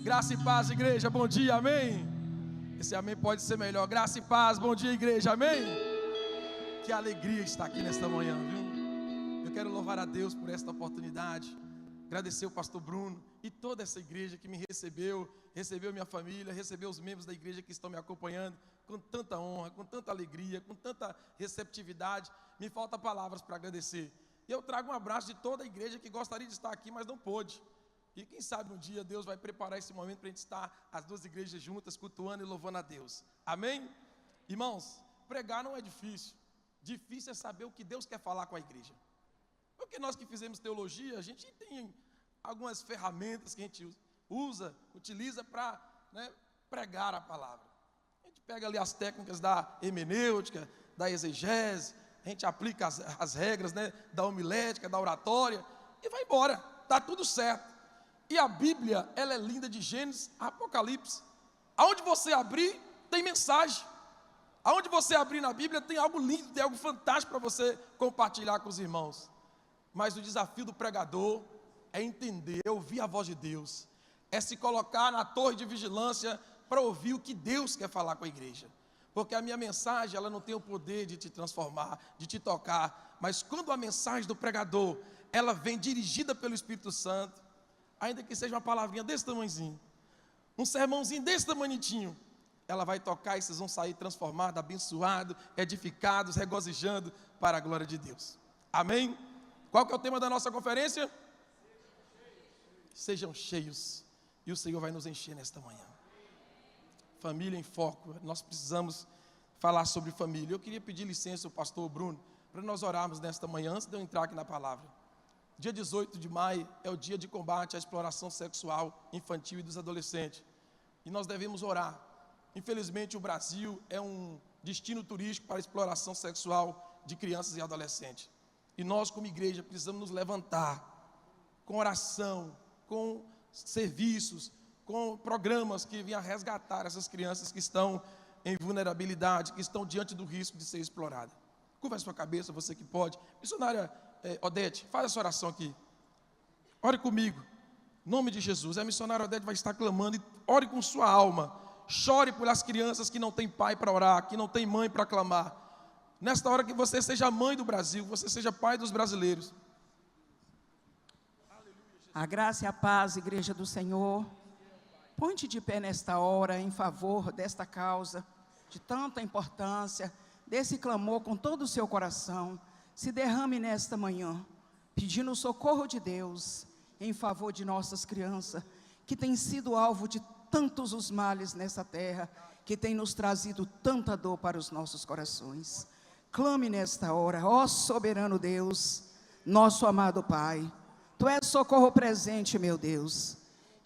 Graça e paz, igreja, bom dia, amém? Esse amém pode ser melhor. Graça e paz, bom dia, igreja, amém? Que alegria estar aqui nesta manhã, viu? Eu quero louvar a Deus por esta oportunidade, agradecer o pastor Bruno e toda essa igreja que me recebeu minha família, recebeu os membros da igreja que estão me acompanhando com tanta honra, com tanta alegria, com tanta receptividade. Me faltam palavras para agradecer. E eu trago um abraço de toda a igreja que gostaria de estar aqui, mas não pôde. E quem sabe um dia Deus vai preparar esse momento para a gente estar as duas igrejas juntas, cultuando e louvando a Deus. Amém? Irmãos, pregar não é difícil. Difícil é saber o que Deus quer falar com a igreja. Porque nós que fizemos teologia, a gente tem algumas ferramentas que a gente utiliza para pregar a palavra. A gente pega ali as técnicas da hermenêutica, da exegese, a gente aplica as regras, da homilética, da oratória e vai embora, está tudo certo. E a Bíblia, ela é linda de Gênesis a Apocalipse. Aonde você abrir, tem mensagem. Aonde você abrir na Bíblia, tem algo lindo, tem algo fantástico para você compartilhar com os irmãos. Mas o desafio do pregador é entender, é ouvir a voz de Deus, é se colocar na torre de vigilância para ouvir o que Deus quer falar com a igreja. Porque a minha mensagem, ela não tem o poder de te transformar, de te tocar, mas quando a mensagem do pregador, ela vem dirigida pelo Espírito Santo, ainda que seja uma palavrinha desse tamanhozinho, um sermãozinho desse tamanhitinho, ela vai tocar e vocês vão sair transformados, abençoados, edificados, regozijando para a glória de Deus. Amém? Qual que é o tema da nossa conferência? Sejam cheios. E o Senhor vai nos encher nesta manhã. Família em foco. Nós precisamos falar sobre família. Eu queria pedir licença ao pastor Bruno para nós orarmos nesta manhã, antes de eu entrar aqui na palavra. Dia 18 de maio é o dia de combate à exploração sexual infantil e dos adolescentes. E nós devemos orar. Infelizmente o Brasil é um destino turístico para a exploração sexual de crianças e adolescentes. E nós como igreja precisamos nos levantar com oração, com serviços, com programas que venham resgatar essas crianças que estão em vulnerabilidade, que estão diante do risco de ser exploradas. Curva a sua cabeça, você que pode. Missionária Odete, faz essa oração aqui. Ore comigo, em nome de Jesus. A missionária Odete vai estar clamando e ore com sua alma. Chore pelas crianças que não têm pai para orar, que não têm mãe para clamar. Nesta hora que você seja mãe do Brasil, você seja pai dos brasileiros. A graça e a paz, igreja do Senhor. Ponte de pé nesta hora em favor desta causa, de tanta importância, desse clamor com todo o seu coração. Se derrame nesta manhã, pedindo o socorro de Deus em favor de nossas crianças, que têm sido alvo de tantos os males nessa terra, que tem nos trazido tanta dor para os nossos corações. Clame nesta hora, ó soberano Deus, nosso amado Pai. Tu és socorro presente, meu Deus.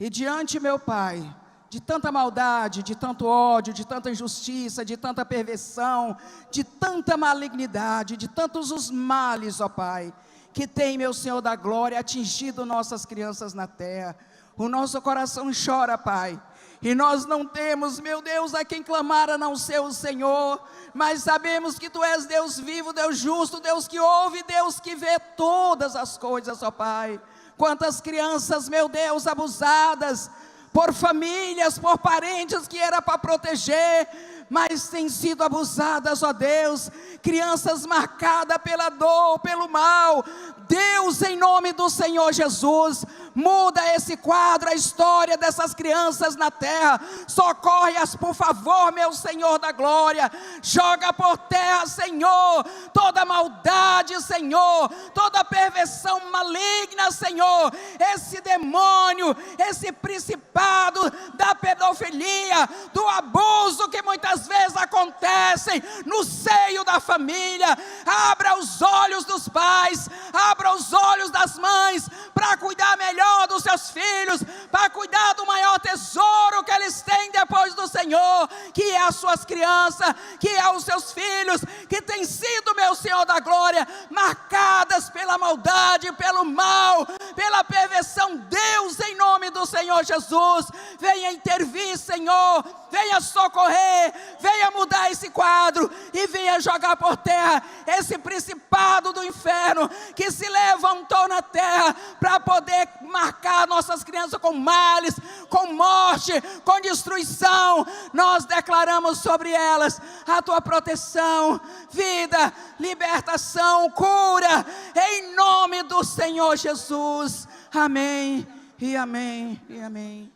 E diante, meu Pai, de tanta maldade, de tanto ódio, de tanta injustiça, de tanta perversão, de tanta malignidade, de tantos os males, ó Pai, que tem, meu Senhor da glória, atingido nossas crianças na terra. O nosso coração chora, Pai. E nós não temos, meu Deus, a quem clamar a não ser o Senhor, mas sabemos que Tu és Deus vivo, Deus justo, Deus que ouve, Deus que vê todas as coisas, ó Pai. Quantas crianças, meu Deus, abusadas por famílias, por parentes que era para proteger, mas têm sido abusadas, ó Deus, crianças marcadas pela dor, pelo mal. Deus, em nome do Senhor Jesus, muda esse quadro, a história dessas crianças na terra. Socorre-as, por favor, meu Senhor da glória. Joga por terra, Senhor, toda maldade, Senhor, toda perversão maligna, Senhor, esse demônio, esse principado da pedofilia, do abuso que muitas vezes acontecem no seio da família. Abra os olhos dos pais, abra os olhos das mães, para cuidar melhor dos seus filhos, para cuidar do maior tesouro que eles têm depois do Senhor, que é as suas crianças, que é os seus filhos, que têm sido, meu Senhor da glória, marcadas pela maldade, pelo mal, pela perversão. Deus, em nome do Senhor Jesus, venha intervir, Senhor, venha socorrer, venha mudar esse quadro e venha jogar por terra esse principado do inferno que se levantou na terra para poder marcar nossas crianças com males, com morte, com destruição. Nós declaramos sobre elas a tua proteção, vida, libertação, cura, em nome do Senhor Jesus. Amém e amém e amém.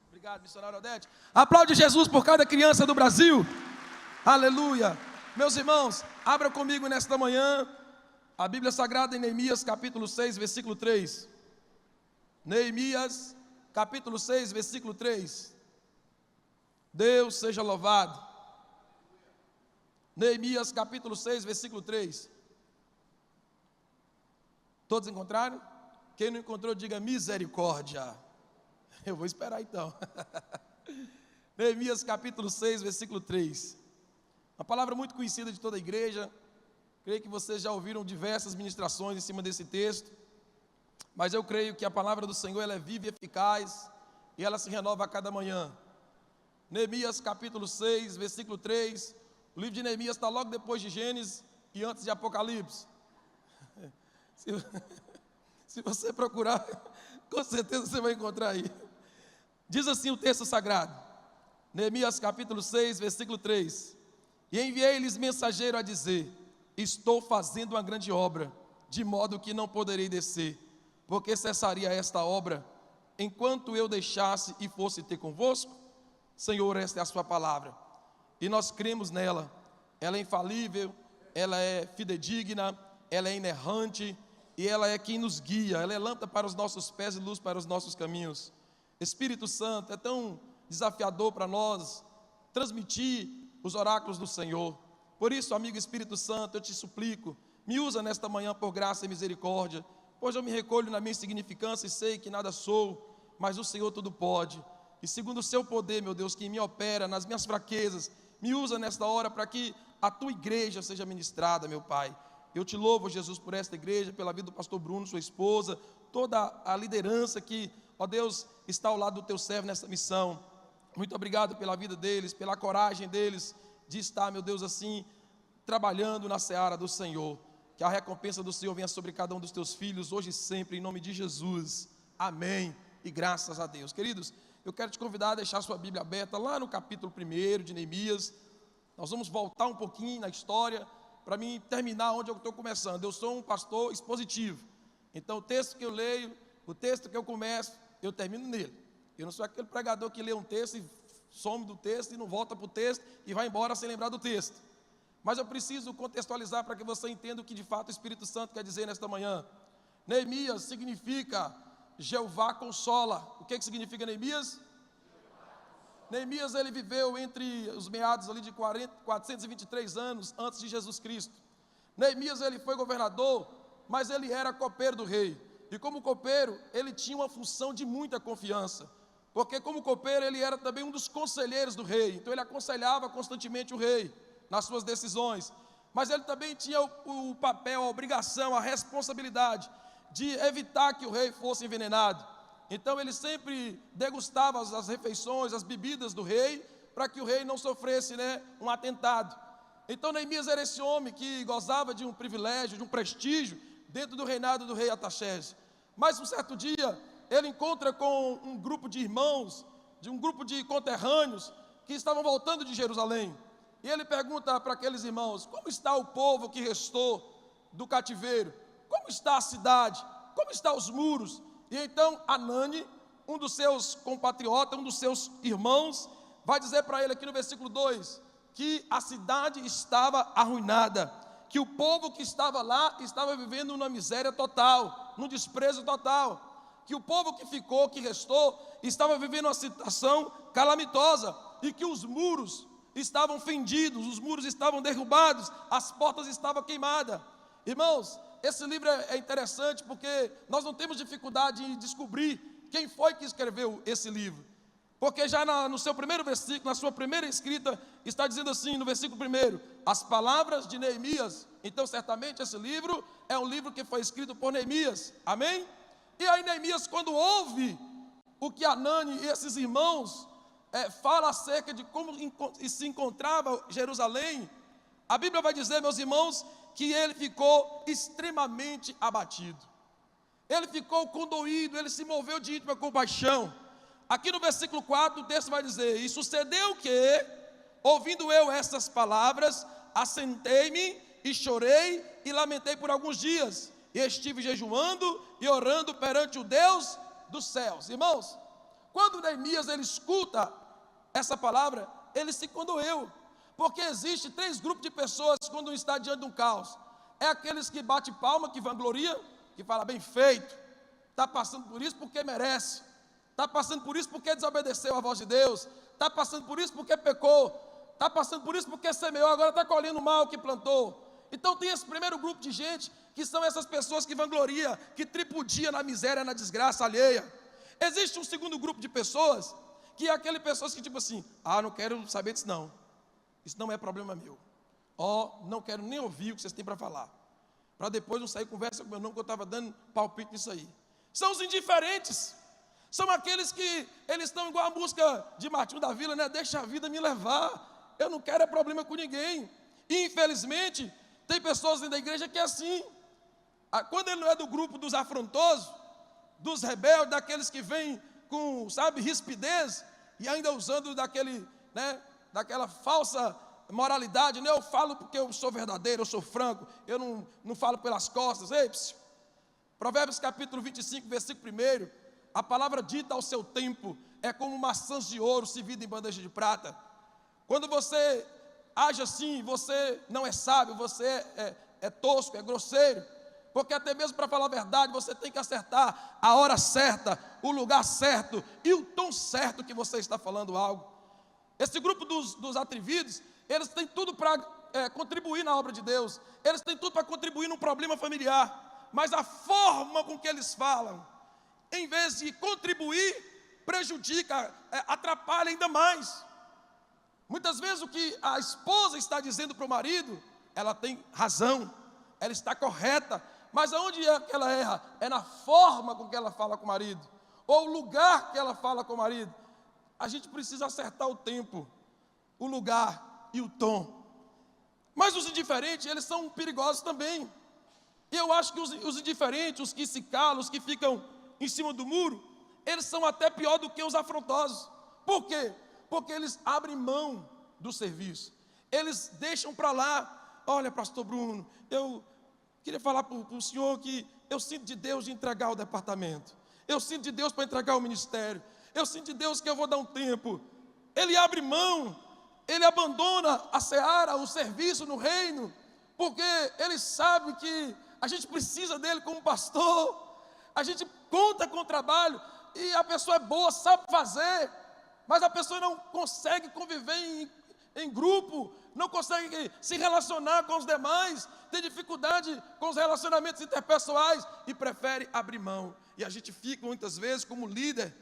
Obrigado, missionário Odete. Aplaude Jesus por cada criança do Brasil. Aleluia. Meus irmãos, abra comigo nesta manhã a Bíblia Sagrada em Neemias capítulo 6, versículo 3. Neemias capítulo 6, versículo 3. Deus seja louvado. Neemias capítulo 6, versículo 3. Todos encontraram? Quem não encontrou, diga misericórdia. Eu vou esperar então. Neemias capítulo 6, versículo 3. Uma palavra muito conhecida de toda a igreja. Creio que vocês já ouviram diversas ministrações em cima desse texto. Mas eu creio que a palavra do Senhor ela é viva e eficaz. E ela se renova a cada manhã. Neemias capítulo 6, versículo 3. O livro de Neemias está logo depois de Gênesis e antes de Apocalipse. Se você procurar, com certeza você vai encontrar aí. Diz assim o texto sagrado. Neemias capítulo 6, versículo 3. E enviei-lhes mensageiro a dizer: estou fazendo uma grande obra, de modo que não poderei descer, porque cessaria esta obra, enquanto eu deixasse e fosse ter convosco? Senhor, esta é a sua palavra, e nós cremos nela. Ela é infalível, ela é fidedigna, ela é inerrante, e ela é quem nos guia, ela é lâmpada para os nossos pés e luz para os nossos caminhos. Espírito Santo, é tão desafiador para nós transmitir os oráculos do Senhor. Por isso, amigo Espírito Santo, eu te suplico, me usa nesta manhã por graça e misericórdia, pois eu me recolho na minha insignificância e sei que nada sou, mas o Senhor tudo pode. E segundo o seu poder, meu Deus, que me opera nas minhas fraquezas, me usa nesta hora para que a tua igreja seja ministrada, meu Pai. Eu te louvo, Jesus, por esta igreja, pela vida do pastor Bruno, sua esposa, toda a liderança que, ó Deus, está ao lado do teu servo nessa missão. Muito obrigado pela vida deles, pela coragem deles de estar, meu Deus, assim, trabalhando na seara do Senhor. Que a recompensa do Senhor venha sobre cada um dos teus filhos, hoje e sempre, em nome de Jesus. Amém. E graças a Deus. Queridos, eu quero te convidar a deixar sua Bíblia aberta lá no capítulo 1 de Neemias. Nós vamos voltar um pouquinho na história, para mim terminar onde eu estou começando. Eu sou um pastor expositivo. Então o texto que eu leio, o texto que eu começo, eu termino nele. Eu não sou aquele pregador que lê um texto e some do texto e não volta para o texto e vai embora sem lembrar do texto. Mas eu preciso contextualizar para que você entenda o que de fato o Espírito Santo quer dizer nesta manhã. Neemias significa Jeová consola. O que significa Neemias? Neemias ele viveu entre os meados ali de 423 anos antes de Jesus Cristo. Neemias ele foi governador, mas ele era copeiro do rei. E como copeiro, ele tinha uma função de muita confiança. Porque como copeiro, ele era também um dos conselheiros do rei. Então ele aconselhava constantemente o rei nas suas decisões. Mas ele também tinha o papel, a obrigação, a responsabilidade de evitar que o rei fosse envenenado. Então ele sempre degustava as refeições, as bebidas do rei, para que o rei não sofresse, um atentado. Então Neemias era esse homem que gozava de um privilégio, de um prestígio, dentro do reinado do rei Artaxerxes. Mas um certo dia, ele encontra com um grupo de irmãos, de um grupo de conterrâneos, que estavam voltando de Jerusalém. E ele pergunta para aqueles irmãos: como está o povo que restou do cativeiro? Como está a cidade? Como estão os muros? E então Anani, um dos seus compatriotas, um dos seus irmãos, vai dizer para ele aqui no versículo 2, que a cidade estava arruinada, que o povo que estava lá estava vivendo numa miséria total, num desprezo total, que o povo que ficou, que restou, estava vivendo uma situação calamitosa, e que os muros estavam fendidos, os muros estavam derrubados, as portas estavam queimadas. Irmãos, esse livro é interessante porque nós não temos dificuldade em descobrir quem foi que escreveu esse livro. Porque já no seu primeiro versículo, na sua primeira escrita, está dizendo assim, no versículo 1, as palavras de Neemias. Então certamente esse livro é um livro que foi escrito por Neemias, amém? E aí Neemias, quando ouve o que Hanani e esses irmãos fala acerca de como se encontrava Jerusalém, a Bíblia vai dizer, meus irmãos, que ele ficou extremamente abatido. Ele ficou condoído, ele se moveu de íntima compaixão. Aqui no versículo 4 o texto vai dizer: e sucedeu que, ouvindo eu estas palavras, assentei-me e chorei e lamentei por alguns dias, e estive jejuando e orando perante o Deus dos céus. Irmãos, quando Neemias ele escuta essa palavra, ele se condoeu, porque existe 3 grupos de pessoas quando está diante de um caos. É aqueles que bate palma, que vangloria, que fala: bem feito, está passando por isso porque merece, está passando por isso porque desobedeceu a voz de Deus, está passando por isso porque pecou, está passando por isso porque semeou, agora está colhendo o mal que plantou. Então tem esse primeiro grupo de gente, que são essas pessoas que vangloria, que tripudia na miséria, na desgraça alheia. Existe um segundo grupo de pessoas, que é aquele pessoas que tipo assim: não quero saber disso não, isso não é problema meu, não quero nem ouvir o que vocês têm para falar, para depois não sair conversa com o meu nome, que eu estava dando palpite nisso aí. São os indiferentes, são aqueles que eles estão igual a música de Martinho da Vila, né? Deixa a vida me levar, eu não quero problema com ninguém. E infelizmente tem pessoas dentro da igreja que é assim. Quando ele não é do grupo dos afrontosos, dos rebeldes, daqueles que vêm com, rispidez, e ainda usando daquela falsa moralidade, né? Eu falo porque eu sou verdadeiro, eu sou franco, eu não falo pelas costas. Ei, Provérbios capítulo 25, versículo 1, a palavra dita ao seu tempo é como maçãs de ouro servida em bandeja de prata. Quando você age assim, você não é sábio, você é tosco, é grosseiro, porque até mesmo para falar a verdade, você tem que acertar a hora certa, o lugar certo e o tom certo que você está falando algo. Esse grupo dos atrevidos, eles têm tudo para contribuir na obra de Deus, eles têm tudo para contribuir num problema familiar, mas a forma com que eles falam, em vez de contribuir, prejudica, atrapalha ainda mais. Muitas vezes o que a esposa está dizendo para o marido, ela tem razão, ela está correta, mas aonde é que ela erra? É na forma com que ela fala com o marido, ou o lugar que ela fala com o marido. A gente precisa acertar o tempo, o lugar e o tom. Mas os indiferentes, eles são perigosos também. E eu acho que os indiferentes, os que se calam, os que ficam em cima do muro, eles são até pior do que os afrontosos. Por quê? Porque eles abrem mão do serviço, eles deixam para lá. Olha, pastor Bruno, eu queria falar para o senhor que eu sinto de Deus de entregar o departamento, eu sinto de Deus para entregar o ministério, eu sinto de Deus que eu vou dar um tempo. Ele abre mão, ele abandona a seara, o serviço no reino, porque ele sabe que a gente precisa dele como pastor, a gente conta com o trabalho, e a pessoa é boa, sabe fazer, mas a pessoa não consegue conviver em grupo, não consegue se relacionar com os demais, tem dificuldade com os relacionamentos interpessoais e prefere abrir mão. E a gente fica muitas vezes como líder,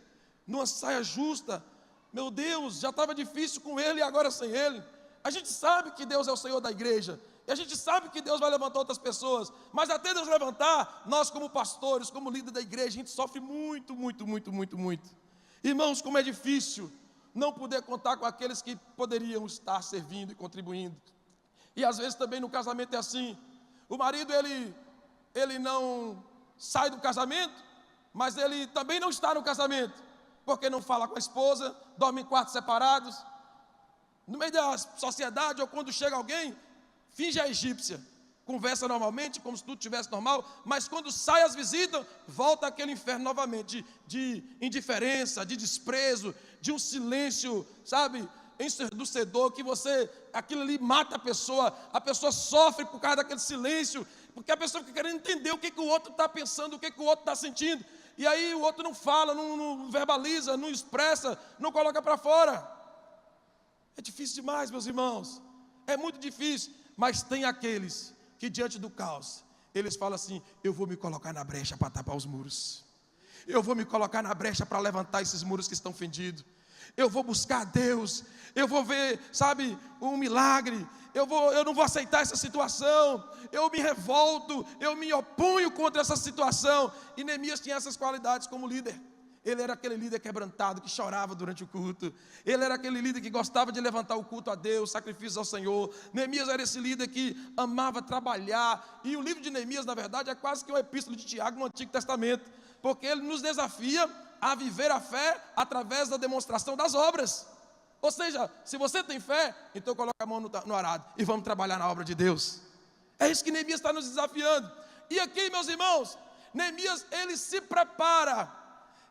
numa saia justa. Meu Deus, já estava difícil com ele e agora sem ele. A gente sabe que Deus é o Senhor da igreja, e a gente sabe que Deus vai levantar outras pessoas, mas até Deus levantar, nós como pastores, como líder da igreja, a gente sofre muito, muito, muito, muito, muito. Irmãos, como é difícil não poder contar com aqueles que poderiam estar servindo e contribuindo. E às vezes também no casamento é assim. O marido, ele não sai do casamento, mas ele também não está no casamento, porque não fala com a esposa, dorme em quartos separados. No meio da sociedade, ou quando chega alguém, finge a egípcia, conversa normalmente, como se tudo estivesse normal, mas quando sai as visitas, volta aquele inferno novamente, de indiferença, de desprezo, de um silêncio, ensurdecedor, que aquilo ali mata a pessoa sofre por causa daquele silêncio, porque a pessoa fica querendo entender o que o outro está pensando, o que o outro está sentindo, e aí o outro não fala, não verbaliza, não expressa, não coloca para fora. É difícil demais, meus irmãos, é muito difícil, mas tem aqueles que diante do caos, eles falam assim: eu vou me colocar na brecha para tapar os muros, eu vou me colocar na brecha para levantar esses muros que estão fendidos, eu vou buscar Deus, eu vou ver, sabe, um milagre, eu não vou aceitar essa situação, eu me revolto, eu me oponho contra essa situação. E Neemias tinha essas qualidades como líder. Ele era aquele líder quebrantado, que chorava durante o culto. Ele era aquele líder que gostava de levantar o culto a Deus, sacrifícios ao Senhor. Neemias era esse líder que amava trabalhar. E o livro de Neemias, na verdade, é quase que uma epístola de Tiago no Antigo Testamento, porque ele nos desafia a viver a fé através da demonstração das obras. Ou seja, se você tem fé, então coloca a mão no arado e vamos trabalhar na obra de Deus. É isso que Neemias está nos desafiando. E aqui, meus irmãos, Neemias, ele se prepara.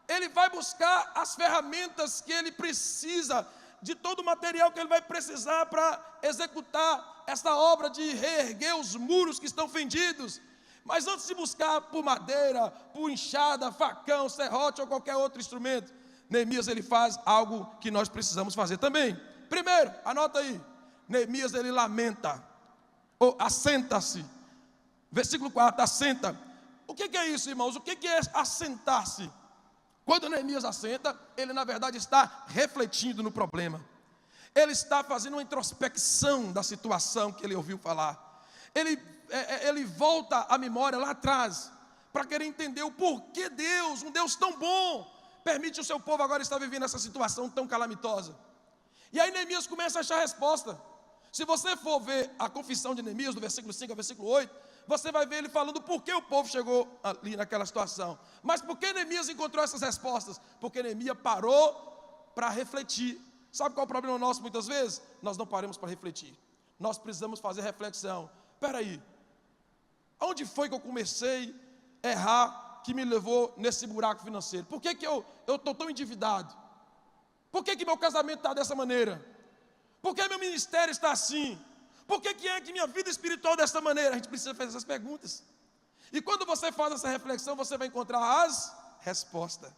Ele vai buscar as ferramentas que ele precisa, de todo o material que ele vai precisar para executar essa obra de reerguer os muros que estão fendidos. Mas antes de buscar por madeira, por enxada, facão, serrote ou qualquer outro instrumento, Neemias ele faz algo que nós precisamos fazer também. Primeiro, anota aí, Neemias ele lamenta, ou assenta-se. Versículo 4, assenta. O que é isso, irmãos? O que é assentar-se? Quando Neemias assenta, ele na verdade está refletindo no problema. Ele está fazendo uma introspecção da situação que ele ouviu falar. Ele volta à memória lá atrás, para querer entender o porquê Deus, um Deus tão bom, permite o seu povo agora estar vivendo essa situação tão calamitosa. E aí Neemias começa a achar a resposta. Se você for ver a confissão de Neemias, do versículo 5 ao versículo 8, você vai ver ele falando por que o povo chegou ali naquela situação. Mas por que Neemias encontrou essas respostas? Porque Neemias parou para refletir. Sabe qual é o problema nosso muitas vezes? Nós não paramos para refletir. Nós precisamos fazer reflexão. Espera aí, aonde foi que eu comecei a errar que me levou nesse buraco financeiro? Por que eu estou tão endividado? Por que meu casamento está dessa maneira? Por que meu ministério está assim? Por que é que minha vida espiritual é dessa maneira? A gente precisa fazer essas perguntas. E quando você faz essa reflexão, você vai encontrar as respostas.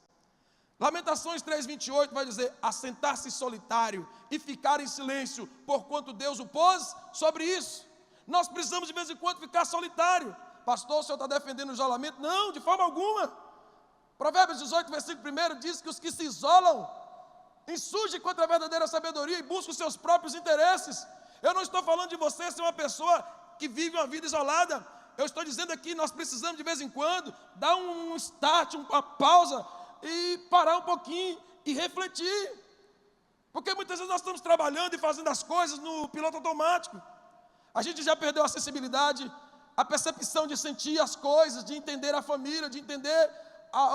Lamentações 3:28 vai dizer: assentar-se solitário e ficar em silêncio, porquanto Deus o pôs sobre isso. Nós precisamos de vez em quando ficar solitário. Pastor, o senhor está defendendo o isolamento? Não, de forma alguma. Provérbios 18, versículo 1 diz que os que se isolam insurgem contra a verdadeira sabedoria e buscam os seus próprios interesses. Eu não estou falando de você ser uma pessoa que vive uma vida isolada. Eu estou dizendo aqui, nós precisamos de vez em quando dar um start, uma pausa e parar um pouquinho e refletir. Porque muitas vezes nós estamos trabalhando e fazendo as coisas no piloto automático. A gente já perdeu a sensibilidade, a percepção de sentir as coisas, de entender a família, de entender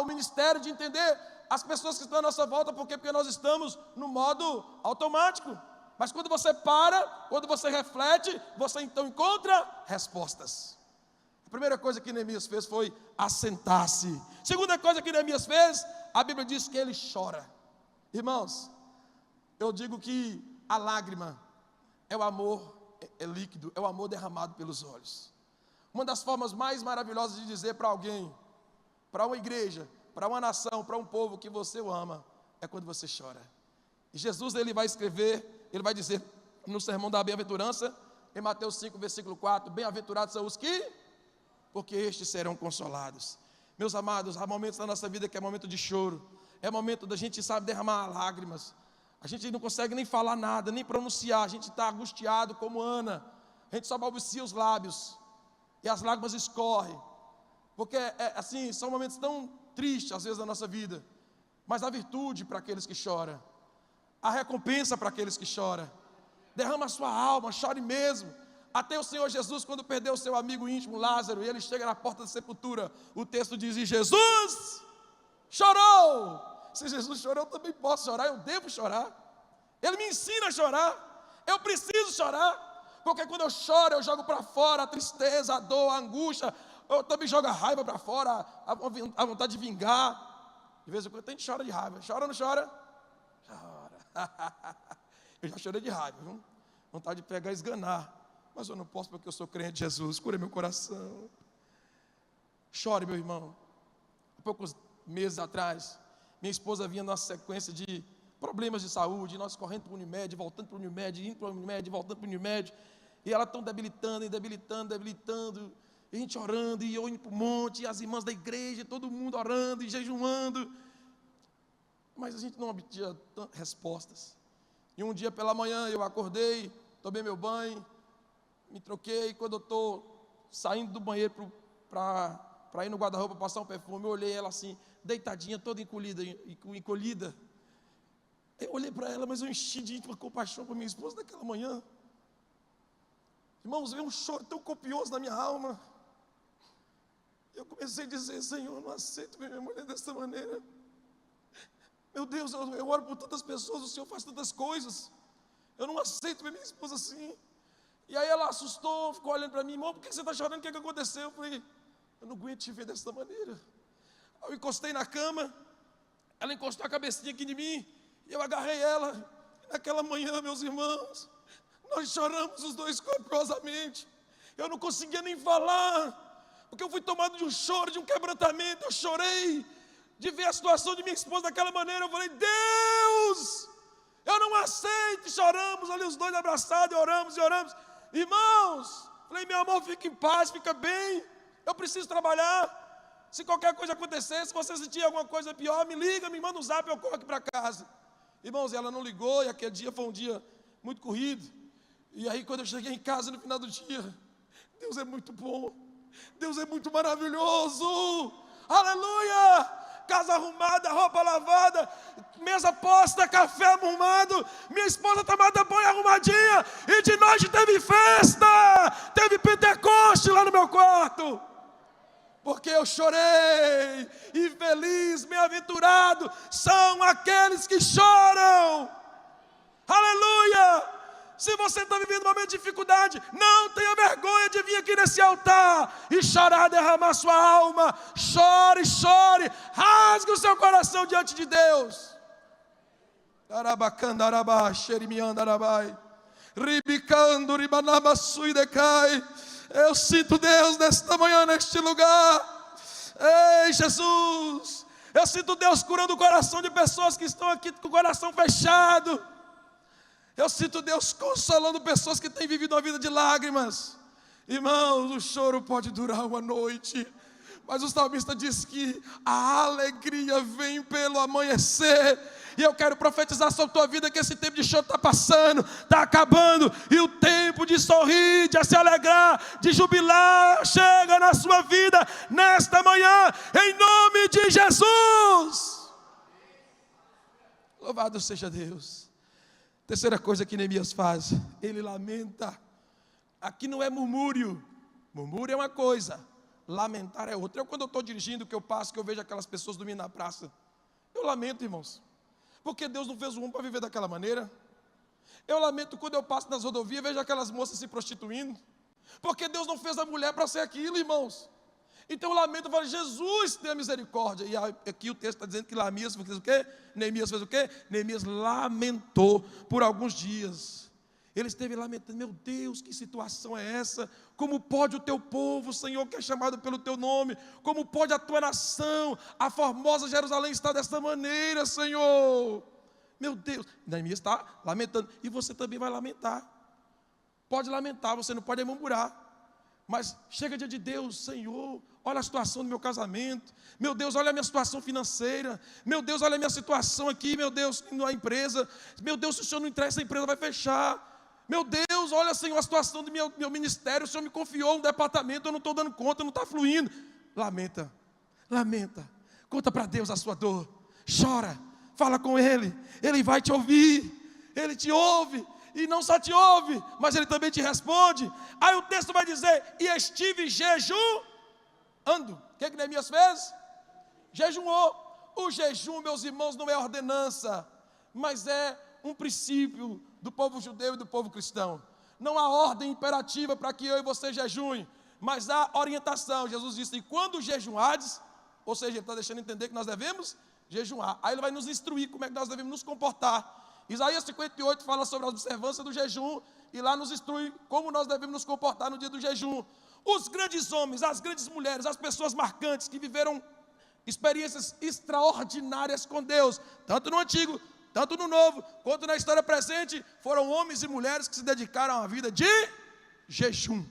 o ministério, de entender as pessoas que estão à nossa volta. Porque nós estamos no modo automático. Mas quando você para, quando você reflete, você então encontra respostas. A primeira coisa que Neemias fez foi assentar-se. Segunda coisa que Neemias fez, a Bíblia diz que ele chora. Irmãos, eu digo que a lágrima é o amor, é líquido, é o amor derramado pelos olhos. Uma das formas mais maravilhosas de dizer para alguém, para uma igreja, para uma nação, para um povo que você o ama, é quando você chora. E Jesus ele vai escrever, ele vai dizer no sermão da bem-aventurança, em Mateus 5, versículo 4, bem-aventurados são os que, porque estes serão consolados. Meus amados, há momentos na nossa vida que é momento de choro, é momento da gente, sabe, derramar lágrimas. A gente não consegue nem falar nada, nem pronunciar, a gente está angustiado como Ana, a gente só balbucia os lábios, e as lágrimas escorrem, porque assim, são momentos tão tristes às vezes da nossa vida, mas a virtude para aqueles que choram, a recompensa para aqueles que choram. Derrama a sua alma, chore mesmo. Até o Senhor Jesus, quando perdeu o seu amigo íntimo Lázaro, e ele chega na porta da sepultura, o texto diz: e Jesus chorou. Se Jesus chorou, eu também posso chorar, eu devo chorar. Ele me ensina a chorar, eu preciso chorar, porque quando eu choro, eu jogo para fora a tristeza, a dor, a angústia, eu também jogo a raiva para fora, a vontade de vingar. De vez em quando a gente chora de raiva. Chora ou não chora? Chora. Eu já chorei de raiva, viu? Vontade de pegar e esganar, mas eu não posso porque eu sou crente de Jesus. Cura meu coração. Chore, meu irmão. Há poucos meses atrás, minha esposa vinha numa sequência de problemas de saúde, nós correndo para o Unimed, voltando para o Unimed, indo para o Unimed, voltando para o Unimed, e ela tão debilitando, e a gente orando, e eu indo para o monte, e as irmãs da igreja, todo mundo orando e jejuando. mas a gente não obtinha respostas. E um dia pela manhã eu acordei, tomei meu banho, me troquei. Quando eu estou saindo do banheiro para ir no guarda-roupa passar um perfume, eu olhei ela assim, deitadinha, toda encolhida. Eu olhei para ela, mas eu enchi de íntima compaixão para minha esposa naquela manhã. Irmãos, veio um choro tão copioso na minha alma. Eu comecei a dizer: Senhor, eu não aceito ver minha mulher dessa maneira. Meu Deus, eu oro por tantas pessoas, o Senhor faz tantas coisas. Eu não aceito ver minha esposa assim. E aí ela assustou, ficou olhando para mim: irmão, por que você está chorando? O que aconteceu? Eu falei: eu não aguento te ver dessa maneira. Eu encostei na cama, ela encostou a cabecinha aqui de mim, e eu agarrei ela. E naquela manhã, meus irmãos, nós choramos os dois copiosamente. Eu não conseguia nem falar, porque eu fui tomado de um choro, de um quebrantamento. Eu chorei de ver a situação de minha esposa daquela maneira. Eu falei: Deus, eu não aceito. Choramos ali os dois abraçados, e oramos. Irmãos, falei: meu amor, fica em paz, fica bem. Eu preciso trabalhar. Se qualquer coisa acontecer, se você sentir alguma coisa pior, me liga, me manda um zap, eu corro aqui para casa. Irmãos, ela não ligou, e aquele dia foi um dia muito corrido. E aí, quando eu cheguei em casa no final do dia, Deus é muito bom, Deus é muito maravilhoso. Aleluia! Casa arrumada, roupa lavada, mesa posta, café arrumado, minha esposa tomada banho arrumadinha, e de noite teve festa, teve Pentecoste lá no meu quarto, porque eu chorei. E feliz, bem-aventurado são aqueles que choram. Aleluia! Se você está vivendo um momento de dificuldade, não tenha vergonha de vir aqui nesse altar e chorar, derramar sua alma. Chore, chore, rasgue o seu coração diante de Deus. Eu sinto Deus nesta manhã, neste lugar. Ei, Jesus, eu sinto Deus curando o coração de pessoas que estão aqui com o coração fechado. Eu sinto Deus consolando pessoas que têm vivido uma vida de lágrimas. Irmãos, o choro pode durar uma noite, mas o salmista diz que a alegria vem pelo amanhecer. E eu quero profetizar sobre a tua vida que esse tempo de choro está passando, está acabando, e o tempo de sorrir, de se alegrar, de jubilar, chega na sua vida nesta manhã, em nome de Jesus. Louvado seja Deus. Terceira coisa que Neemias faz, ele lamenta. Aqui não é murmúrio, murmúrio é uma coisa, lamentar é outra. Quando eu estou dirigindo, que eu passo, que eu vejo aquelas pessoas dormindo na praça, eu lamento, irmãos, porque Deus não fez o homem para viver daquela maneira. Eu lamento quando eu passo nas rodovias e vejo aquelas moças se prostituindo, porque Deus não fez a mulher para ser aquilo, irmãos. Então eu lamento, eu falo: Jesus, tenha misericórdia. E aqui o texto está dizendo que Neemias fez o quê? Neemias fez o quê? Neemias lamentou por alguns dias. Ele esteve lamentando: meu Deus, que situação é essa? Como pode o teu povo, Senhor, que é chamado pelo teu nome, como pode a tua nação, a formosa Jerusalém, estar dessa maneira, Senhor? Meu Deus. Neemias está lamentando, e você também vai lamentar. Pode lamentar, você não pode murmurar. Mas chega dia de Deus: Senhor, olha a situação do meu casamento. Meu Deus, olha a minha situação financeira. Meu Deus, olha a minha situação aqui. Meu Deus, na empresa. Meu Deus, se o Senhor não entrar, essa empresa vai fechar. Meu Deus, olha, Senhor, a situação do meu ministério. O Senhor me confiou um departamento, eu não estou dando conta, não está fluindo. Lamenta, lamenta. Conta para Deus a sua dor. Chora, fala com Ele. Ele vai te ouvir. Ele te ouve. E não só te ouve, mas Ele também te responde. Aí o texto vai dizer: e estive jejuando. O que Neemias fez? Jejuou. O jejum, meus irmãos, não é ordenança, mas é um princípio do povo judeu e do povo cristão. Não há ordem imperativa para que eu e você jejuem, mas há orientação. Jesus disse: e quando jejuardes, ou seja, Ele está deixando entender que nós devemos jejuar. Aí Ele vai nos instruir como é que nós devemos nos comportar. Isaías 58 fala sobre a observância do jejum, e lá nos instrui como nós devemos nos comportar no dia do jejum. Os grandes homens, as grandes mulheres, as pessoas marcantes que viveram experiências extraordinárias com Deus, tanto no Antigo, tanto no Novo, quanto na história presente, foram homens e mulheres que se dedicaram a uma vida de jejum.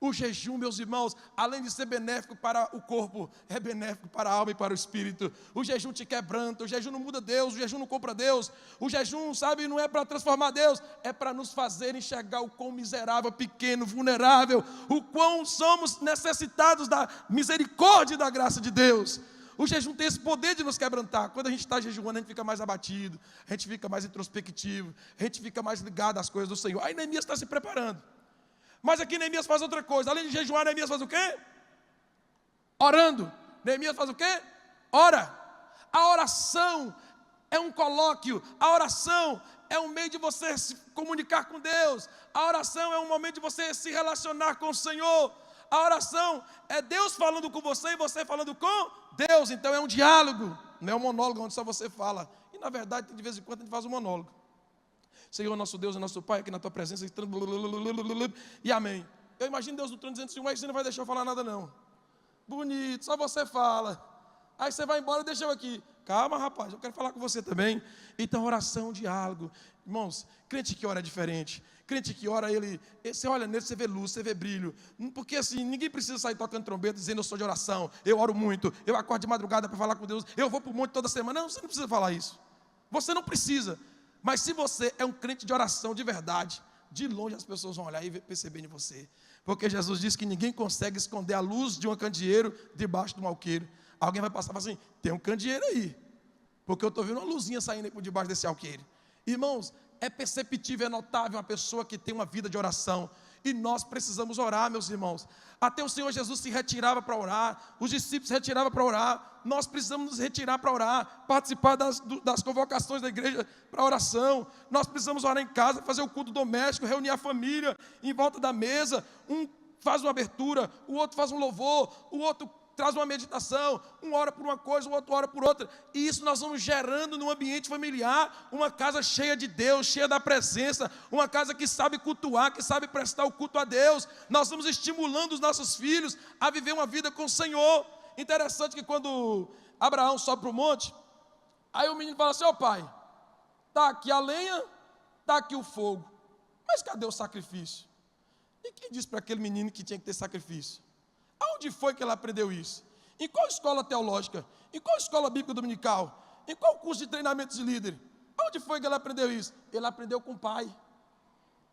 O jejum, meus irmãos, além de ser benéfico para o corpo, é benéfico para a alma e para o espírito. O jejum te quebranta, o jejum não muda Deus, o jejum não compra Deus. O jejum, sabe, não é para transformar Deus, é para nos fazer enxergar o quão miserável, pequeno, vulnerável, o quão somos necessitados da misericórdia e da graça de Deus. O jejum tem esse poder de nos quebrantar. Quando a gente está jejuando, a gente fica mais abatido, a gente fica mais introspectivo, a gente fica mais ligado às coisas do Senhor. Aí Neemias está se preparando. Mas aqui Neemias faz outra coisa. Além de jejuar, Neemias faz o quê? Orando. Neemias faz o quê? Ora. A oração é um colóquio. A oração é um meio de você se comunicar com Deus. A oração é um momento de você se relacionar com o Senhor. A oração é Deus falando com você e você falando com Deus. Então é um diálogo, não é um monólogo onde só você fala. E na verdade, de vez em quando a gente faz um monólogo. Senhor, nosso Deus e nosso Pai, aqui na tua presença, e amém. Eu imagino Deus no trono dizendo assim, ué, você não vai deixar eu falar nada não. Bonito, só você fala. Aí você vai embora e deixa eu aqui. Calma, rapaz, eu quero falar com você também. Então, oração, diálogo. Irmãos, crente que ora é diferente. Crente que ora, você olha nele, você vê luz, você vê brilho. Porque assim, ninguém precisa sair tocando trombeta dizendo eu sou de oração, eu oro muito, eu acordo de madrugada para falar com Deus, eu vou para o monte toda semana. Não, você não precisa falar isso. Você não precisa. Mas se você é um crente de oração de verdade, de longe as pessoas vão olhar e perceber em você. Porque Jesus disse que ninguém consegue esconder a luz de um candeeiro debaixo de um alqueire. Alguém vai passar e falar assim, tem um candeeiro aí. Porque eu estou vendo uma luzinha saindo aí por debaixo desse alqueire. Irmãos, é perceptível, é notável uma pessoa que tem uma vida de oração. E nós precisamos orar, meus irmãos. Até o Senhor Jesus se retirava para orar, os discípulos se retiravam para orar. Nós precisamos nos retirar para orar, participar das convocações da igreja para oração. Nós precisamos orar em casa, fazer o culto doméstico, reunir a família em volta da mesa. Um faz uma abertura, o outro faz um louvor, o outro traz uma meditação, um ora por uma coisa, o outro ora por outra, e isso nós vamos gerando num ambiente familiar, uma casa cheia de Deus, cheia da presença, uma casa que sabe cultuar, que sabe prestar o culto a Deus. Nós vamos estimulando os nossos filhos a viver uma vida com o Senhor. Interessante que quando Abraão sobe para o monte, aí o menino fala assim, ó pai, está aqui a lenha, está aqui o fogo, mas cadê o sacrifício? E quem disse para aquele menino que tinha que ter sacrifício? Aonde foi que ele aprendeu isso? Em qual escola teológica? Em qual escola bíblica dominical? Em qual curso de treinamento de líder? Aonde foi que ele aprendeu isso? Ele aprendeu com o pai.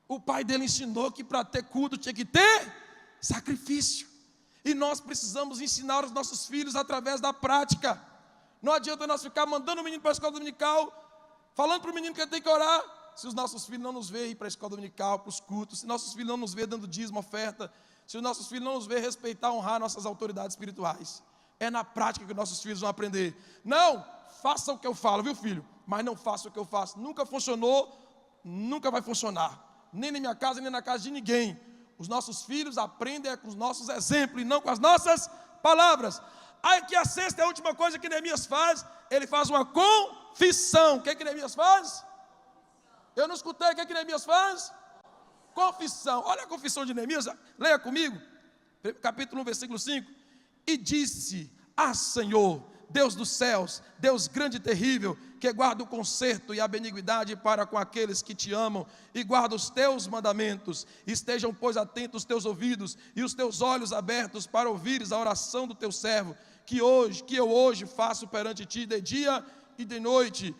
O pai dele ensinou que para ter culto tinha que ter sacrifício. E nós precisamos ensinar os nossos filhos através da prática. Não adianta nós ficar mandando o menino para a escola dominical, falando para o menino que ele tem que orar, se os nossos filhos não nos veem ir para a escola dominical, para os cultos, se nossos filhos não nos veem dando dízimo, oferta, se os nossos filhos não nos veem respeitar, honrar nossas autoridades espirituais. É na prática que nossos filhos vão aprender. Não, faça o que eu falo, viu filho? Mas não faça o que eu faço. Nunca funcionou, nunca vai funcionar. Nem na minha casa, nem na casa de ninguém. Os nossos filhos aprendem com os nossos exemplos e não com as nossas palavras. Aí que a sexta e a última coisa que Neemias faz, ele faz uma confissão. O que Neemias faz? Eu não escutei, o que Neemias faz? Confissão. Olha a confissão de Neemias, leia comigo, capítulo 1, versículo 5. E disse, Senhor, Deus dos céus, Deus grande e terrível, que guarda o conserto e a benignidade para com aqueles que te amam e guarda os teus mandamentos. Estejam, pois, atentos os teus ouvidos e os teus olhos abertos para ouvires a oração do teu servo, que eu hoje faço perante ti de dia e de noite,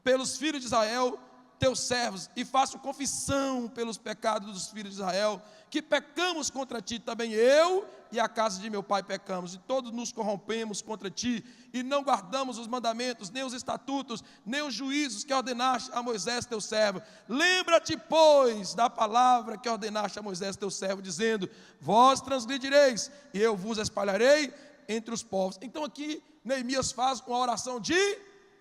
pelos filhos de Israel, teus servos, e faço confissão pelos pecados dos filhos de Israel, que pecamos contra ti também, eu e a casa de meu pai pecamos, e todos nos corrompemos contra ti, e não guardamos os mandamentos, nem os estatutos, nem os juízos que ordenaste a Moisés teu servo. Lembra-te, pois, da palavra que ordenaste a Moisés teu servo, dizendo, vós transgredireis, e eu vos espalharei entre os povos. Então aqui, Neemias faz uma oração de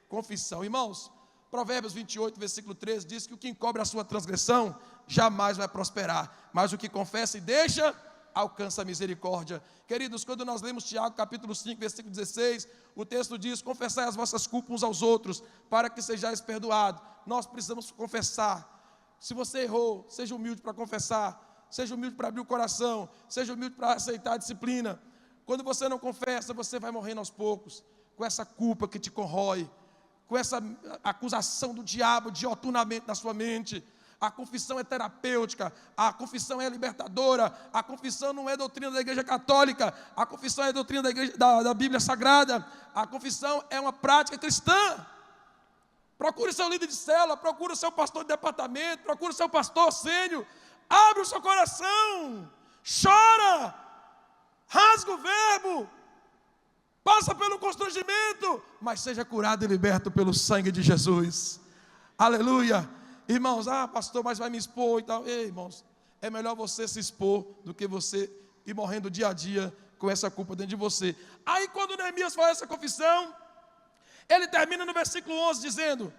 confissão. Irmãos, Provérbios 28, versículo 13, diz que o que encobre a sua transgressão jamais vai prosperar, mas o que confessa e deixa, alcança a misericórdia. Queridos, quando nós lemos Tiago, capítulo 5, versículo 16, o texto diz, confessai as vossas culpas uns aos outros, para que sejais perdoados. Nós precisamos confessar. Se você errou, seja humilde para confessar, seja humilde para abrir o coração, seja humilde para aceitar a disciplina. Quando você não confessa, você vai morrendo aos poucos, com essa culpa que te corrói, com essa acusação do diabo de oportunamente na sua mente. A confissão é terapêutica, a confissão é libertadora, a confissão não é doutrina da igreja católica, a confissão é doutrina da Bíblia Sagrada, a confissão é uma prática cristã. Procure seu líder de célula, procure o seu pastor de departamento, procure o seu pastor sênior, abre o seu coração, chora, rasga o verbo, passa pelo constrangimento, mas seja curado e liberto pelo sangue de Jesus. Aleluia. Irmãos, pastor, mas vai me expor e tal. Ei, irmãos, é melhor você se expor do que você ir morrendo dia a dia com essa culpa dentro de você. Aí quando Neemias faz essa confissão, ele termina no versículo 11 dizendo: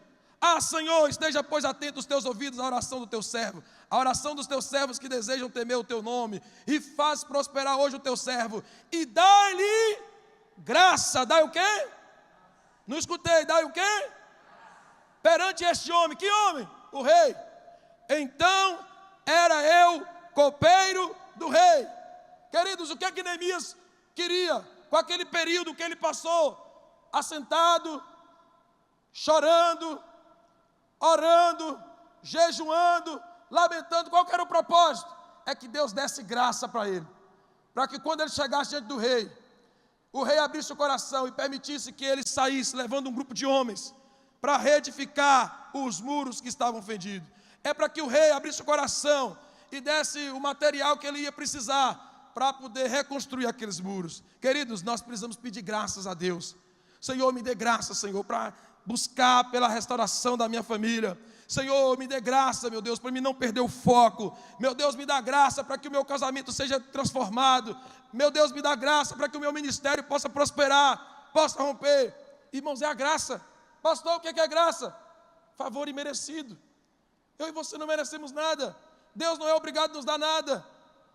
Senhor, esteja pois atento os teus ouvidos à oração do teu servo, a oração dos teus servos que desejam temer o teu nome, e faz prosperar hoje o teu servo, e dá-lhe graça. Dá o quê? Não escutei, dá o quê? Perante este homem, que homem? O rei. Então era eu copeiro do rei. Queridos, o que é que Neemias queria com aquele período que ele passou assentado, chorando, orando, jejuando, lamentando? Qual que era o propósito? É que Deus desse graça para ele, para que quando ele chegasse diante do rei, o rei abrisse o coração e permitisse que ele saísse levando um grupo de homens para reedificar os muros que estavam fendidos. É para que o rei abrisse o coração e desse o material que ele ia precisar para poder reconstruir aqueles muros. Queridos, nós precisamos pedir graças a Deus. Senhor, me dê graça, Senhor, para buscar pela restauração da minha família. Senhor, me dê graça, meu Deus, para mim não perder o foco. Meu Deus, me dá graça para que o meu casamento seja transformado. Meu Deus, me dá graça para que o meu ministério possa prosperar, possa romper. Irmãos, é a graça. Pastor, o que é graça? Favor imerecido. Eu e você não merecemos nada. Deus não é obrigado a nos dar nada.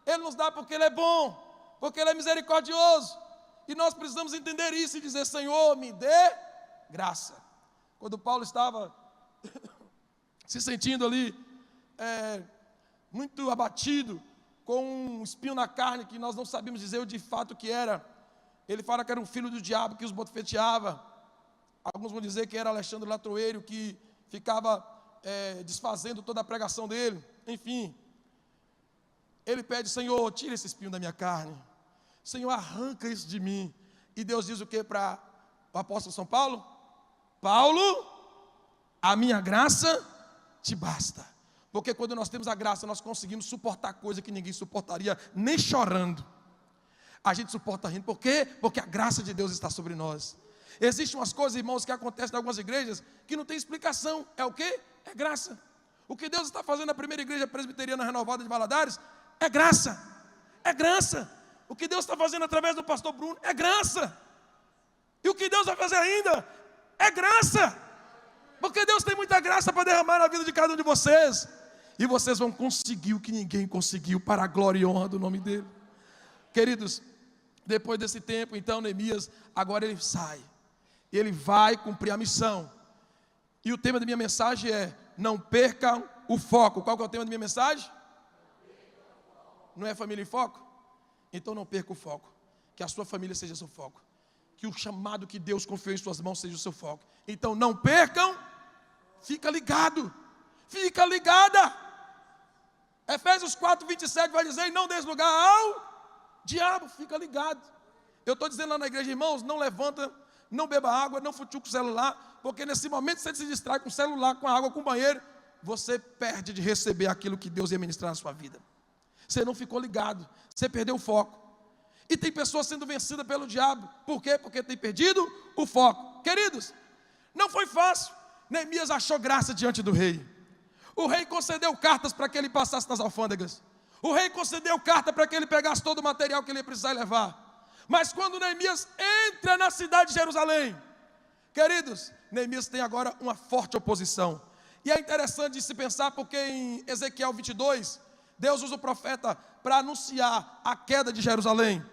Ele nos dá porque Ele é bom, porque Ele é misericordioso. E nós precisamos entender isso e dizer: Senhor, me dê graça. Quando Paulo estava se sentindo ali muito abatido, com um espinho na carne que nós não sabíamos dizer de fato o que era, ele fala que era um filho do diabo que os bofeteava. Alguns vão dizer que era Alexandre Latroeiro que ficava desfazendo toda a pregação dele. Enfim, ele pede: Senhor, tira esse espinho da minha carne, Senhor, arranca isso de mim. E Deus diz o que para o apóstolo São Paulo? Paulo, a minha graça te basta. Porque quando nós temos a graça, nós conseguimos suportar coisa que ninguém suportaria, nem chorando. A gente suporta rindo. Por quê? Porque a graça de Deus está sobre nós. Existem umas coisas, irmãos, que acontecem em algumas igrejas que não tem explicação. É o quê? É graça. O que Deus está fazendo na primeira igreja presbiteriana renovada de Valadares é graça. É graça. O que Deus está fazendo através do pastor Bruno é graça. E o que Deus vai fazer ainda é graça. Porque Deus tem muita graça para derramar na vida de cada um de vocês. E vocês vão conseguir o que ninguém conseguiu, para a glória e honra do nome dele. Queridos, depois desse tempo, então, Neemias, agora ele sai. Ele vai cumprir a missão. E o tema da minha mensagem é: não percam o foco. Qual que é o tema da minha mensagem? Não é família em foco? Então não perca o foco. Que a sua família seja seu foco. Que o chamado que Deus confiou em suas mãos seja o seu foco. Então não percam. Fica ligado. Fica ligada. Efésios 4:27 vai dizer: e não des lugar ao diabo. Fica ligado. Eu estou dizendo lá na igreja: irmãos, não levanta, não beba água, não futuque o celular, porque nesse momento você se distrai com o celular, com a água, com o banheiro, você perde de receber aquilo que Deus ia ministrar na sua vida. Você não ficou ligado, você perdeu o foco. E tem pessoas sendo vencidas pelo diabo. Por quê? Porque tem perdido o foco. Queridos, não foi fácil. Neemias achou graça diante do rei. O rei concedeu cartas para que ele passasse nas alfândegas. O rei concedeu carta para que ele pegasse todo o material que ele ia precisar levar. Mas quando Neemias entra na cidade de Jerusalém, queridos, Neemias tem agora uma forte oposição. E é interessante de se pensar, porque em Ezequiel 22, Deus usa o profeta para anunciar a queda de Jerusalém.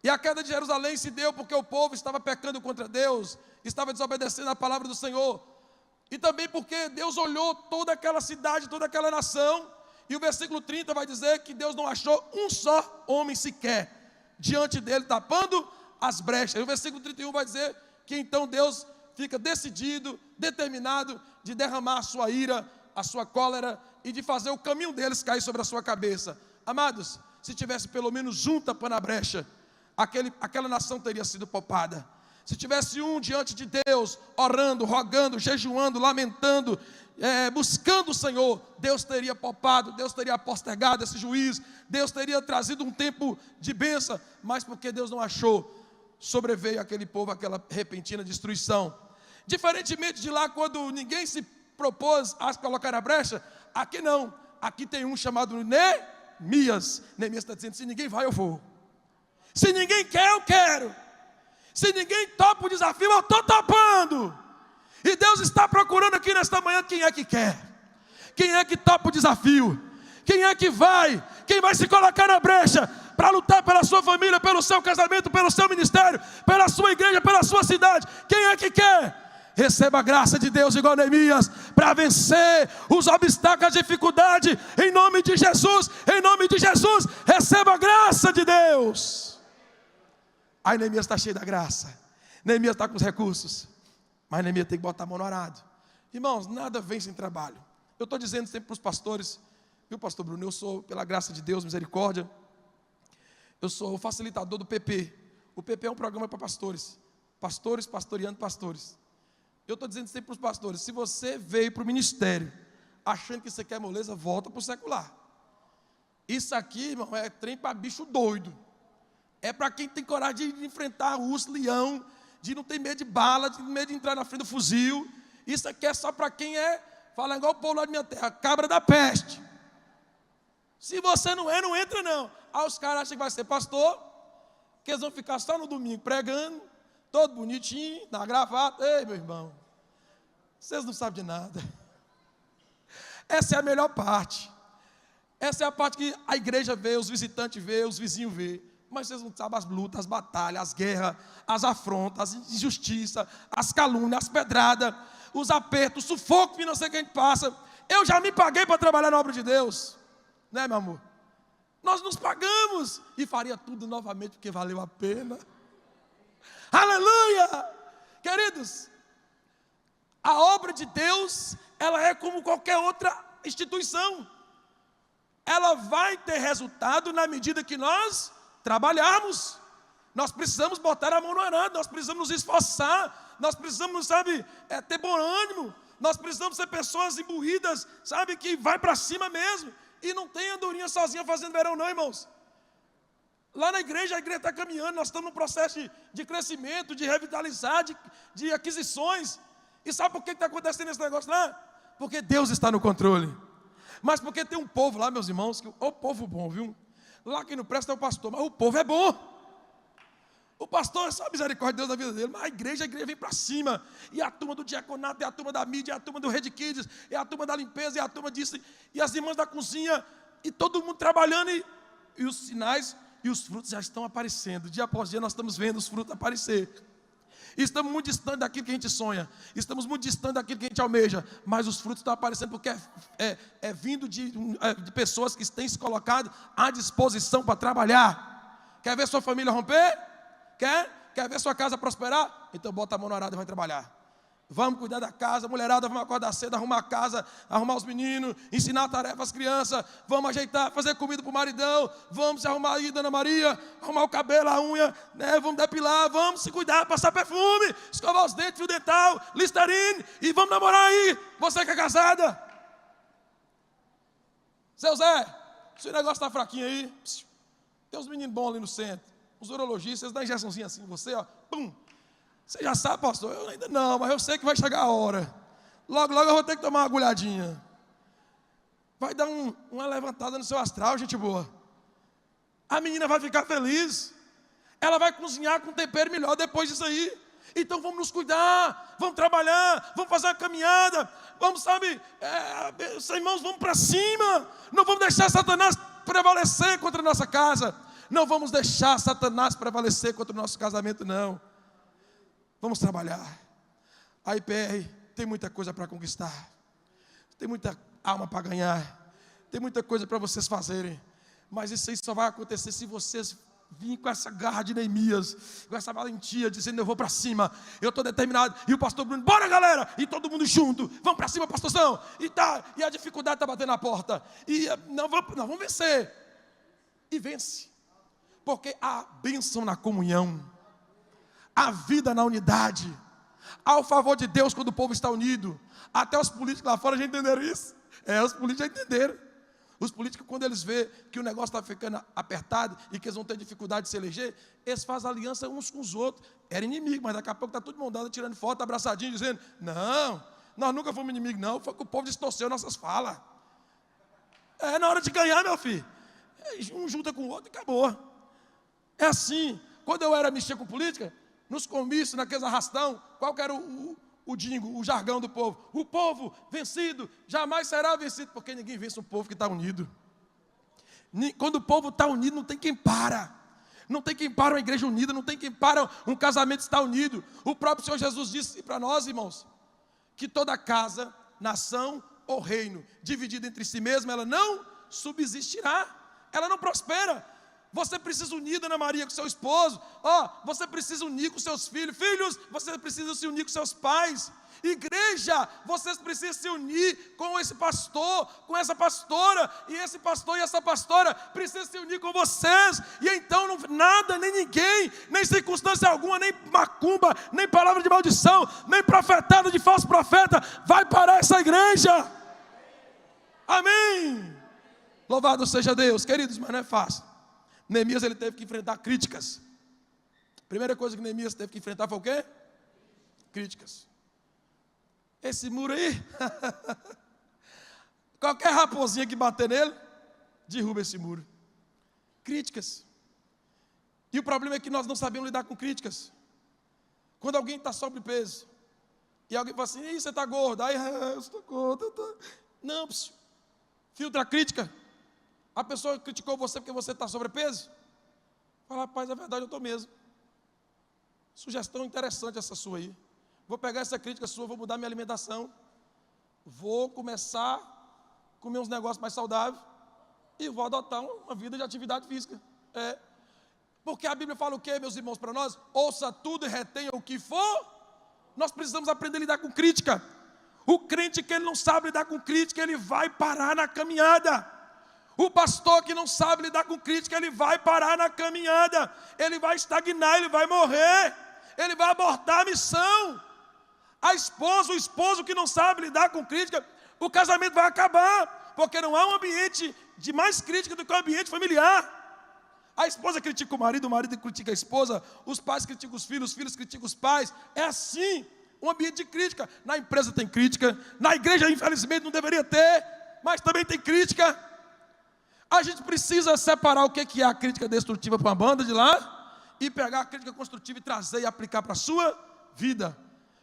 E a queda de Jerusalém se deu porque o povo estava pecando contra Deus, estava desobedecendo a palavra do Senhor. E também porque Deus olhou toda aquela cidade, toda aquela nação, e o versículo 30 vai dizer que Deus não achou um só homem sequer diante dele, tapando as brechas. E o versículo 31 vai dizer que então Deus fica decidido, determinado de derramar a sua ira a sua cólera e de fazer o caminho deles cair sobre a sua cabeça. Amados, se tivesse pelo menos um tapa na brecha, aquela nação teria sido poupada. Se tivesse um diante de Deus, orando, rogando, jejuando, lamentando, buscando o Senhor, Deus teria poupado, Deus teria postergado esse juiz, Deus teria trazido um tempo de bênção, mas porque Deus não achou, sobreveio aquele povo aquela repentina destruição. Diferentemente de lá, quando ninguém se propôs a colocar na brecha, aqui não, aqui tem um chamado Neemias. Neemias está dizendo: se ninguém vai, eu vou. Se ninguém quer, eu quero. Se ninguém topa o desafio, eu estou topando. E Deus está procurando aqui nesta manhã quem é que quer, quem é que topa o desafio, quem é que vai, quem vai se colocar na brecha para lutar pela sua família, pelo seu casamento, pelo seu ministério, pela sua igreja, pela sua cidade. Quem é que quer? Receba a graça de Deus igual Neemias, para vencer os obstáculos, a dificuldade, em nome de Jesus, em nome de Jesus. Receba a graça de Deus. Aí Neemias está cheio da graça, Neemias está com os recursos, mas Neemias tem que botar a mão no arado. Irmãos, nada vem sem trabalho. Eu estou dizendo sempre para os pastores, viu, pastor Bruno, eu sou, pela graça de Deus, misericórdia, eu sou o facilitador do PP. O PP é um programa para pastores, pastores pastoreando pastores. Eu estou dizendo sempre para os pastores: se você veio para o ministério achando que você quer moleza, volta para o secular. Isso aqui, irmão, é trem para bicho doido. É para quem tem coragem de enfrentar urso, leão, de não ter medo de bala, de medo de entrar na frente do fuzil. Isso aqui é só para quem fala igual o povo lá da minha terra, cabra da peste. Se você não entra não. Aí os caras acham que vai ser pastor, que eles vão ficar só no domingo pregando, todo bonitinho, na gravata. Ei, meu irmão, vocês não sabem de nada. Essa é a melhor parte. Essa é a parte que a igreja vê, os visitantes vê, os vizinhos vê. Mas vocês não sabem as lutas, as batalhas, as guerras, as afrontas, as injustiças, as calúnias, as pedradas, os apertos, o sufoco financeiro que a gente passa. Eu já me paguei para trabalhar na obra de Deus, né, meu amor? Nós nos pagamos e faria tudo novamente porque valeu a pena. Aleluia! Queridos, a obra de Deus, ela é como qualquer outra instituição. Ela vai ter resultado na medida que nós trabalharmos. Nós precisamos botar a mão no arado, nós precisamos nos esforçar, nós precisamos, ter bom ânimo, nós precisamos ser pessoas imbuídas, que vai para cima mesmo, e não tem andorinha sozinha fazendo verão não, irmãos. Lá na igreja, a igreja está caminhando, nós estamos num processo de crescimento, de revitalizar, de aquisições. E sabe por que está acontecendo esse negócio lá? Porque Deus está no controle. Mas porque tem um povo lá, meus irmãos, que o povo bom, viu? Lá quem não presta é o pastor, mas o povo é bom. O pastor é só a misericórdia de Deus na vida dele, mas a igreja vem para cima. E a turma do diaconato, é a turma da mídia, é a turma do Red Kids, é a turma da limpeza, é a turma disso, e as irmãs da cozinha, e todo mundo trabalhando, e os sinais e os frutos já estão aparecendo. Dia após dia nós estamos vendo os frutos aparecer. E estamos muito distantes daquilo que a gente sonha, estamos muito distantes daquilo que a gente almeja, mas os frutos estão aparecendo porque é vindo de pessoas que têm se colocado à disposição para trabalhar. Quer ver sua família romper? Quer ver sua casa prosperar? Então bota a mão na arada e vai trabalhar. Vamos cuidar da casa, mulherada, vamos acordar cedo, arrumar a casa, arrumar os meninos, ensinar a tarefa às crianças, vamos ajeitar, fazer comida para o maridão, vamos se arrumar aí, Dona Maria, arrumar o cabelo, a unha, né? Vamos depilar, vamos se cuidar, passar perfume, escovar os dentes, fio dental, Listerine, e vamos namorar aí, você que é casada. Seu Zé, se o negócio está fraquinho aí, tem uns meninos bons ali no centro, uns urologistas, dá injeçãozinha assim em você, ó, pum. Você já sabe, pastor? Eu ainda não, mas eu sei que vai chegar a hora. Logo, logo eu vou ter que tomar uma agulhadinha. Vai dar uma levantada no seu astral, gente boa. A menina vai ficar feliz. Ela vai cozinhar com tempero melhor depois disso aí. Então vamos nos cuidar, vamos trabalhar, vamos fazer uma caminhada. Vamos, irmãos, vamos para cima. Não vamos deixar Satanás prevalecer contra a nossa casa. Não vamos deixar Satanás prevalecer contra o nosso casamento, não. Vamos trabalhar. A IPR tem muita coisa para conquistar. Tem muita alma para ganhar. Tem muita coisa para vocês fazerem. Mas isso aí só vai acontecer se vocês vim com essa garra de Neemias, com essa valentia, dizendo: eu vou para cima, eu estou determinado. E o pastor Bruno: bora galera, e todo mundo junto, vamos para cima, pastorzão. E a dificuldade está batendo na porta, e nós vamos vencer. E vence, porque há bênção na comunhão, a vida na unidade, ao favor de Deus quando o povo está unido. Até os políticos lá fora já entenderam isso. Os políticos já entenderam. Os políticos, quando eles veem que o negócio está ficando apertado e que eles vão ter dificuldade de se eleger, eles fazem aliança uns com os outros. Era inimigo, mas daqui a pouco está todo mundo dando, tirando foto, abraçadinho, dizendo: não, nós nunca fomos inimigos, não. Foi que o povo distorceu nossas falas. Na hora de ganhar, meu filho, um junta com o outro e acabou. É assim. Quando eu era mexer com política, nos comícios, naqueles arrastão, qual que era o dingo, o jargão do povo? O povo vencido jamais será vencido, porque ninguém vence um povo que está unido. Quando o povo está unido, não tem quem para. Não tem quem para uma igreja unida, não tem quem para um casamento estar unido. O próprio Senhor Jesus disse para nós, irmãos, que toda casa, nação ou reino dividida entre si mesma, ela não subsistirá, ela não prospera. Você precisa unir, Dona Maria, com seu esposo. Você precisa unir com seus filhos. Filhos, você precisa se unir com seus pais. Igreja, vocês precisam se unir com esse pastor, com essa pastora. E esse pastor e essa pastora precisam se unir com vocês. E então nada, nem ninguém, nem circunstância alguma, nem macumba, nem palavra de maldição, nem profetada de falso profeta vai parar essa igreja. Amém. Louvado seja Deus. Queridos, mas não é fácil. Neemias, ele teve que enfrentar críticas. A primeira coisa que Neemias teve que enfrentar foi o quê? Críticas. Esse muro aí, qualquer raposinha que bater nele, derruba esse muro. Críticas. E o problema é que nós não sabemos lidar com críticas. Quando alguém está sobrepeso, e alguém fala assim: ih, você está gordo. Aí, eu estou gordo. Não, filtra a crítica. A pessoa criticou você porque você está sobrepeso? Fala: rapaz, é verdade, eu estou mesmo. Sugestão interessante essa sua aí. Vou pegar essa crítica sua, vou mudar minha alimentação. Vou começar a comer uns negócios mais saudáveis. E vou adotar uma vida de atividade física. Porque a Bíblia fala o quê, meus irmãos, para nós? Ouça tudo e retenha o que for. Nós precisamos aprender a lidar com crítica. O crente que ele não sabe lidar com crítica, ele vai parar na caminhada. O pastor que não sabe lidar com crítica, ele vai parar na caminhada, ele vai estagnar, ele vai morrer, ele vai abortar a missão. A esposa, o esposo que não sabe lidar com crítica, o casamento vai acabar, porque não há um ambiente de mais crítica do que o ambiente familiar. A esposa critica o marido critica a esposa, os pais criticam os filhos criticam os pais. É assim, um ambiente de crítica. Na empresa tem crítica, na igreja infelizmente não deveria ter, mas também tem crítica. A gente precisa separar o que é a crítica destrutiva para uma banda de lá e pegar a crítica construtiva e trazer e aplicar para a sua vida.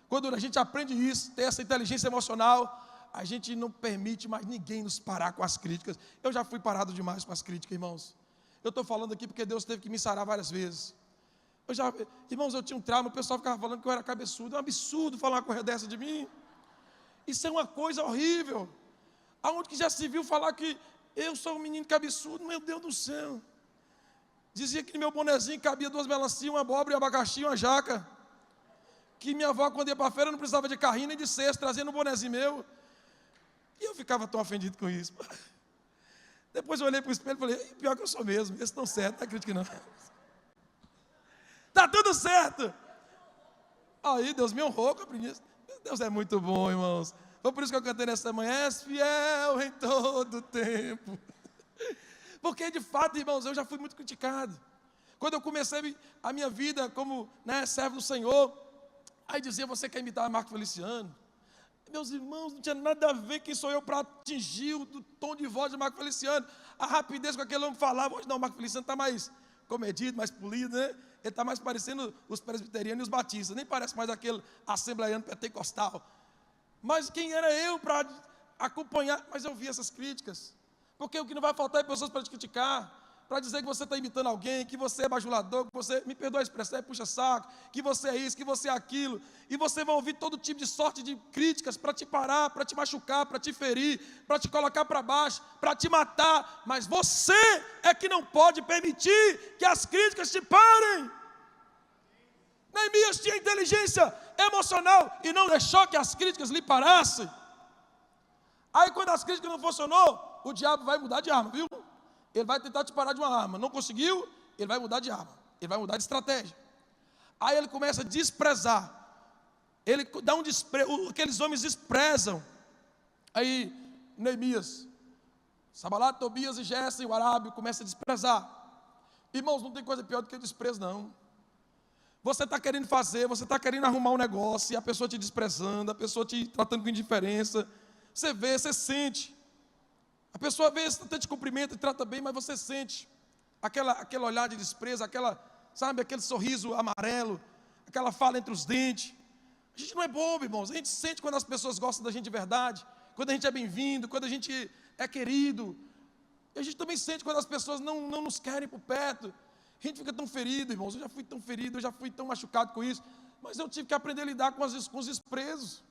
Quando a gente aprende isso, ter essa inteligência emocional, a gente não permite mais ninguém nos parar com as críticas. Eu já fui parado demais com as críticas, irmãos. Eu estou falando aqui porque Deus teve que me sarar várias vezes. Irmãos, eu tinha um trauma, o pessoal ficava falando que eu era cabeçudo. É um absurdo falar uma coisa dessa de mim. Isso é uma coisa horrível. Aonde que já se viu falar que eu sou um menino cabeçudo? Meu Deus do céu. Dizia que no meu bonezinho cabia 2 melancias, uma abóbora, um abacaxi e uma jaca. Que minha avó, quando ia para a feira, não precisava de carrinho nem de cesto, trazendo um bonezinho meu. E eu ficava tão ofendido com isso. Depois eu olhei para o espelho e falei: pior que eu sou mesmo, eles estão certos, não é crítica não. Está tudo certo. Aí Deus me honrou, compreendi isso. Deus é muito bom, irmãos. Foi por isso que eu cantei nessa manhã: és fiel em todo tempo. Porque de fato, irmãos, eu já fui muito criticado. Quando eu comecei a minha vida como servo do Senhor, aí dizia: você quer imitar Marco Feliciano? Meus irmãos, não tinha nada a ver quem sou eu para atingir o tom de voz de Marco Feliciano. A rapidez com aquele homem falava. Hoje não, o Marco Feliciano está mais comedido, mais polido, né? Ele está mais parecendo os presbiterianos e os batistas. Nem parece mais aquele assembleiano pentecostal. Mas quem era eu para acompanhar? Mas eu vi essas críticas. Porque o que não vai faltar é pessoas para te criticar, para dizer que você está imitando alguém, que você é bajulador, que você, me perdoa a expressão, é puxa-saco, que você é isso, que você é aquilo, e você vai ouvir todo tipo de sorte de críticas para te parar, para te machucar, para te ferir, para te colocar para baixo, para te matar, mas você é que não pode permitir que as críticas te parem. Neemias tinha inteligência emocional e não deixou que as críticas lhe parassem. Aí quando as críticas não funcionou, o diabo vai mudar de arma, viu? Ele vai tentar te parar de uma arma, não conseguiu, ele vai mudar de arma, ele vai mudar de estratégia. Aí ele começa a desprezar, ele dá um desprezo, aqueles homens desprezam. Aí Neemias, Sanbalat, Tobias e Gesem, o arábio, começa a desprezar. Irmãos, não tem coisa pior do que o desprezo, não. Você está querendo fazer, você está querendo arrumar um negócio, e a pessoa te desprezando, a pessoa te tratando com indiferença, você vê, você sente. A pessoa vê, até te cumprimenta e trata bem, mas você sente aquele olhar de desprezo, aquele sorriso amarelo, aquela fala entre os dentes. A gente não é bobo, irmãos. A gente sente quando as pessoas gostam da gente de verdade, quando a gente é bem-vindo, quando a gente é querido. E a gente também sente quando as pessoas não nos querem por perto. A gente fica tão ferido, irmãos. Eu já fui tão ferido, eu já fui tão machucado com isso. Mas eu tive que aprender a lidar com os desprezos.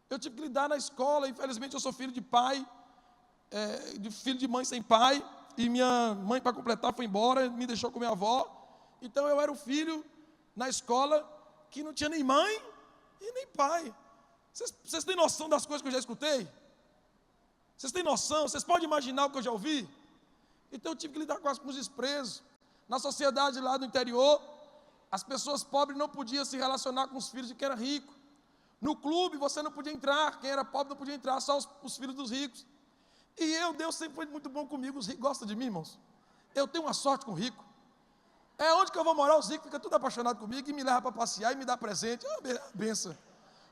Eu tive que lidar na escola. Infelizmente eu sou filho de pai, filho de mãe sem pai, e minha mãe, para completar, foi embora, me deixou com minha avó. Então eu era o filho na escola que não tinha nem mãe e nem pai. Vocês têm noção das coisas que eu já escutei? Vocês têm noção? Vocês podem imaginar o que eu já ouvi? Então eu tive que lidar com os desprezos. Na sociedade lá do interior, as pessoas pobres não podiam se relacionar com os filhos de quem era rico. No clube você não podia entrar, quem era pobre não podia entrar, só os filhos dos ricos. E Deus sempre foi muito bom comigo. Os ricos gostam de mim, irmãos. Eu tenho uma sorte com o rico. É onde que eu vou morar, os ricos ficam tudo apaixonados comigo e me levam para passear e me dá presente. Benção.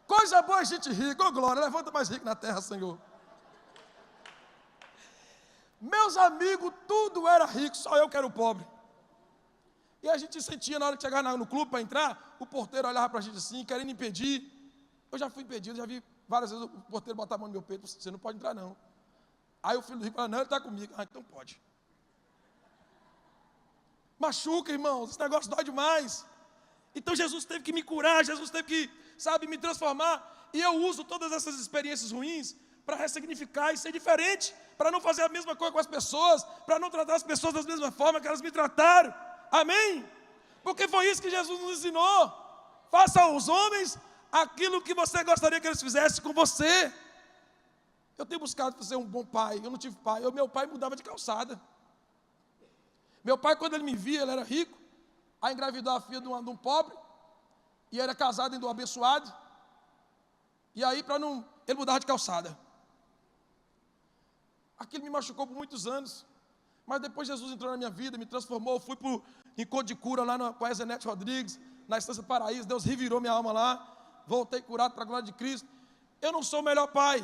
Coisa boa, gente rica. Ô glória, levanta mais rico na terra, Senhor. Meus amigos, tudo era rico, só eu que era o pobre. E a gente sentia, na hora que chegava no clube para entrar, o porteiro olhava para a gente assim, querendo impedir. Eu já fui impedido, já vi várias vezes o porteiro botar a mão no meu peito, você não pode entrar não. Aí o filho do rico fala, não, ele está comigo. Ah, então pode. Machuca, irmãos, esse negócio dói demais. Então Jesus teve que me curar, Jesus teve que, me transformar. E eu uso todas essas experiências ruins para ressignificar e ser diferente, para não fazer a mesma coisa com as pessoas, para não tratar as pessoas da mesma forma que elas me trataram. Amém? Porque foi isso que Jesus nos ensinou. Faça aos homens aquilo que você gostaria que eles fizessem com você. Eu tenho buscado ser um bom pai, eu não tive pai. Meu pai mudava de calçada. Meu pai, quando ele me via, ele era rico, aí engravidou a filha de um pobre, e era casado ainda um abençoado, e aí ele mudava de calçada. Aquilo me machucou por muitos anos, mas depois Jesus entrou na minha vida, me transformou. Eu fui para o encontro de cura lá com a Zenete Rodrigues, na Estância Paraíso. Deus revirou minha alma lá, voltei curado para a glória de Cristo. Eu não sou o melhor pai,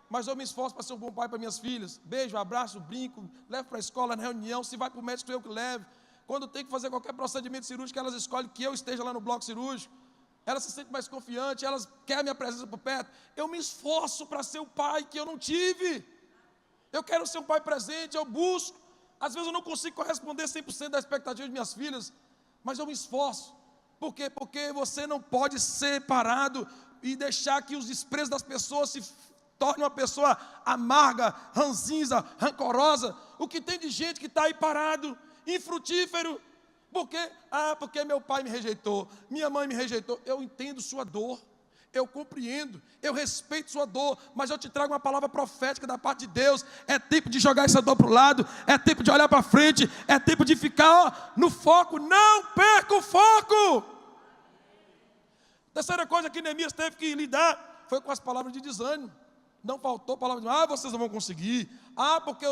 mas eu me esforço para ser um bom pai para minhas filhas. Beijo, abraço, brinco, levo para a escola, na reunião. Se vai para o médico, eu que levo. Quando tem que fazer qualquer procedimento cirúrgico, elas escolhem que eu esteja lá no bloco cirúrgico. Elas se sentem mais confiantes, elas querem a minha presença por perto. Eu me esforço para ser o pai que eu não tive. Eu quero ser um pai presente, eu busco. Às vezes eu não consigo corresponder 100% da expectativa de minhas filhas, mas eu me esforço. Por quê? Porque você não pode ser parado e deixar que os desprezos das pessoas se torne uma pessoa amarga, ranzinza, rancorosa. O que tem de gente que está aí parado, infrutífero. Por quê? Porque meu pai me rejeitou, minha mãe me rejeitou. Eu entendo sua dor, eu compreendo, eu respeito sua dor, mas eu te trago uma palavra profética da parte de Deus. É tempo de jogar essa dor para o lado, é tempo de olhar para frente, é tempo de ficar no foco. Não perca o foco. Terceira coisa que Neemias teve que lidar foi com as palavras de desânimo. Não faltou palavra de vocês não vão conseguir. Porque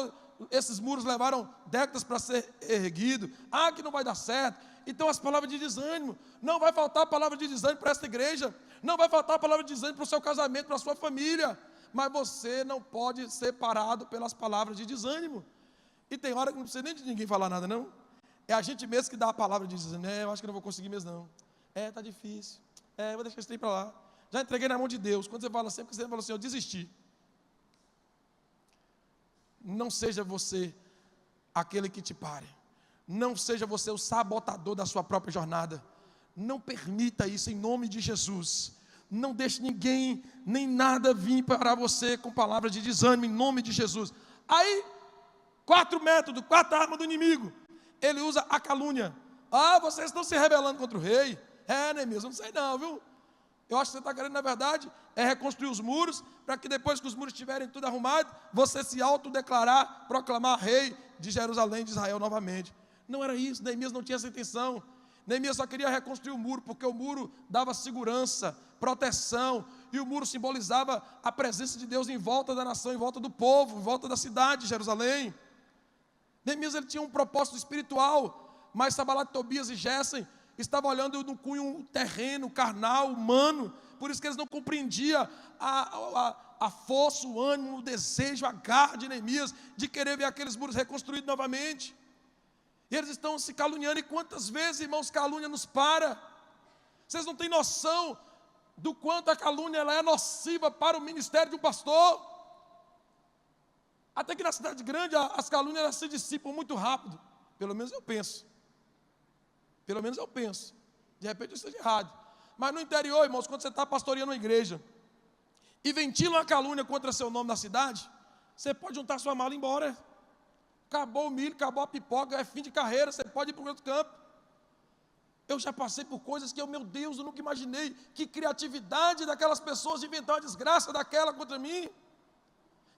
esses muros levaram décadas para ser erguido. Que não vai dar certo. Então as palavras de desânimo. Não vai faltar palavra de desânimo para esta igreja. Não vai faltar palavra de desânimo para o seu casamento, para a sua família. Mas você não pode ser parado pelas palavras de desânimo. E tem hora que não precisa nem de ninguém falar nada, não. É a gente mesmo que dá a palavra de desânimo. Eu acho que não vou conseguir mesmo, não. Está difícil. Vou deixar esse trem para lá. Já entreguei na mão de Deus. Quando você fala sempre, você fala assim, eu desisti. Não seja você aquele que te pare. Não seja você o sabotador da sua própria jornada. Não permita isso em nome de Jesus. Não deixe ninguém, nem nada vir para você com palavras de desânimo em nome de Jesus. Aí, 4 métodos, 4 armas do inimigo. Ele usa a calúnia. Ah, vocês estão se rebelando contra o rei. Neemias, eu não sei não, viu? Eu acho que você está querendo, na verdade, reconstruir os muros, para que depois que os muros estiverem tudo arrumado, você se autodeclarar, proclamar rei de Jerusalém, de Israel novamente. Não era isso, Neemias não tinha essa intenção. Neemias só queria reconstruir o muro, porque o muro dava segurança, proteção, e o muro simbolizava a presença de Deus em volta da nação, em volta do povo, em volta da cidade de Jerusalém. Neemias ele tinha um propósito espiritual, mas Sanbalat, Tobias e Gésem estavam olhando no cunho terreno, carnal, humano, por isso que eles não compreendiam a força, o ânimo, o desejo, a garra de Neemias de querer ver aqueles muros reconstruídos novamente. E eles estão se caluniando, e quantas vezes, irmãos, calúnia nos para. Vocês não têm noção do quanto a calúnia ela é nociva para o ministério de um pastor. Até que na cidade grande as calúnias elas se dissipam muito rápido. Pelo menos eu penso. Pelo menos eu penso. De repente eu esteja errado. Mas no interior, irmãos, quando você está pastoreando uma igreja e ventila uma calúnia contra seu nome na cidade, você pode juntar sua mala e ir embora. Acabou o milho, acabou a pipoca, é fim de carreira, você pode ir para o outro campo. Eu já passei por coisas que meu Deus, eu nunca imaginei. Que criatividade daquelas pessoas de inventar uma desgraça daquela contra mim.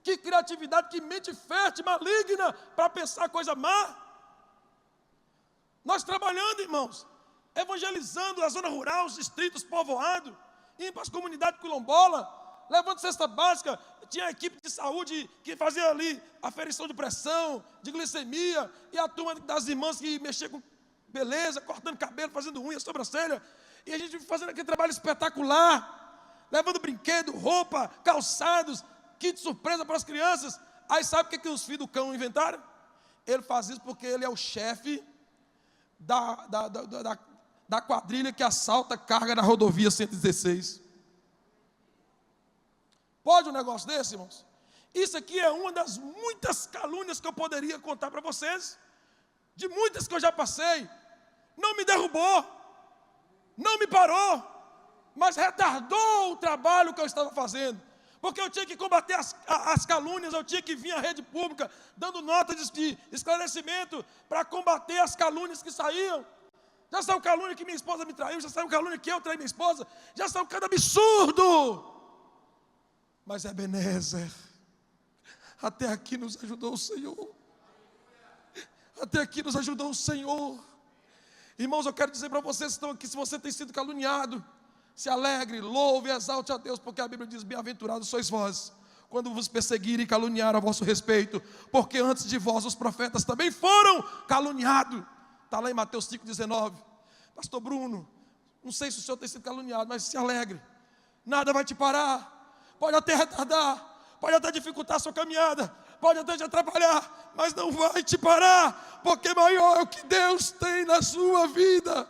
Que criatividade, que mente fértil, maligna, para pensar coisa má. Nós trabalhando, irmãos, evangelizando a zona rural, os distritos povoados, indo para as comunidades quilombolas, levando cesta básica. Tinha a equipe de saúde que fazia ali aferição de pressão, de glicemia, e a turma das irmãs que mexia com beleza, cortando cabelo, fazendo unha, sobrancelha, e a gente fazendo aquele trabalho espetacular, levando brinquedo, roupa, calçados, kit surpresa para as crianças. Aí sabe o que os filhos do cão inventaram? Ele faz isso porque ele é o chefe da quadrilha que assalta carga na rodovia 116. Pode um negócio desse, irmãos? Isso aqui é uma das muitas calúnias que eu poderia contar para vocês, de muitas que eu já passei. Não me derrubou, não me parou, mas retardou o trabalho que eu estava fazendo, porque eu tinha que combater as calúnias, eu tinha que vir à rede pública, dando notas de esclarecimento, para combater as calúnias que saíam. Já saiu calúnia que minha esposa me traiu, já saiu calúnia que eu traí minha esposa, já saiu cada absurdo. Mas Ebenezer, até aqui nos ajudou o Senhor. Até aqui nos ajudou o Senhor. Irmãos, eu quero dizer para vocês que estão aqui, se você tem sido caluniado, se alegre, louve e exalte a Deus, porque a Bíblia diz: bem-aventurados sois vós, quando vos perseguirem e caluniar a vosso respeito, porque antes de vós os profetas também foram caluniados. Está lá em Mateus 5,19. Pastor Bruno, não sei se o senhor tem sido caluniado, mas se alegre, nada vai te parar. Pode até retardar, pode até dificultar a sua caminhada, pode até te atrapalhar, mas não vai te parar, porque maior é o que Deus tem na sua vida.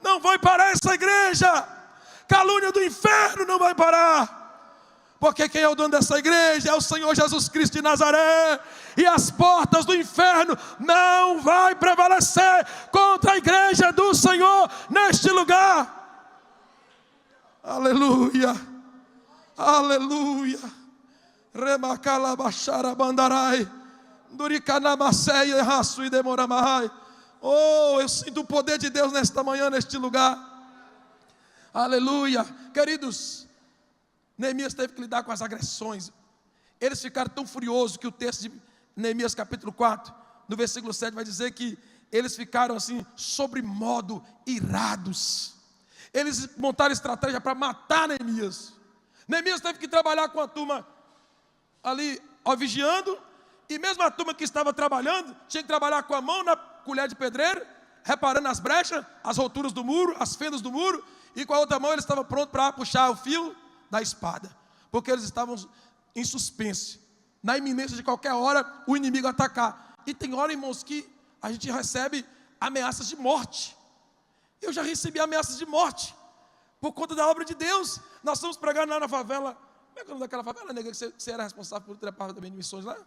Não vai parar essa igreja, calúnia do inferno não vai parar. Porque quem é o dono dessa igreja é o Senhor Jesus Cristo de Nazaré. E as portas do inferno não vai prevalecer contra a igreja do Senhor neste lugar. Aleluia. Aleluia. Remacalabachara bandarai. Duricanamasseia raço e demoramai. Oh, eu sinto o poder de Deus nesta manhã, neste lugar. Aleluia. Queridos, Neemias teve que lidar com as agressões. Eles ficaram tão furiosos que o texto de Neemias capítulo 4, no versículo 7, vai dizer que eles ficaram assim, sobre modo irados. Eles montaram estratégia para matar Neemias. Neemias teve que trabalhar com a turma ali, vigiando, e mesmo a turma que estava trabalhando, tinha que trabalhar com a mão na colher de pedreiro, reparando as brechas, as rupturas do muro, as fendas do muro, e com a outra mão eles estavam prontos para puxar o fio da espada, porque eles estavam em suspense, na iminência de qualquer hora o inimigo atacar. E tem hora, irmãos, que a gente recebe ameaças de morte. Eu já recebi ameaças de morte, por conta da obra de Deus. Nós estamos pregando lá na favela. Como é que é o nome daquela favela, nega, que você era responsável por trepar também de missões lá?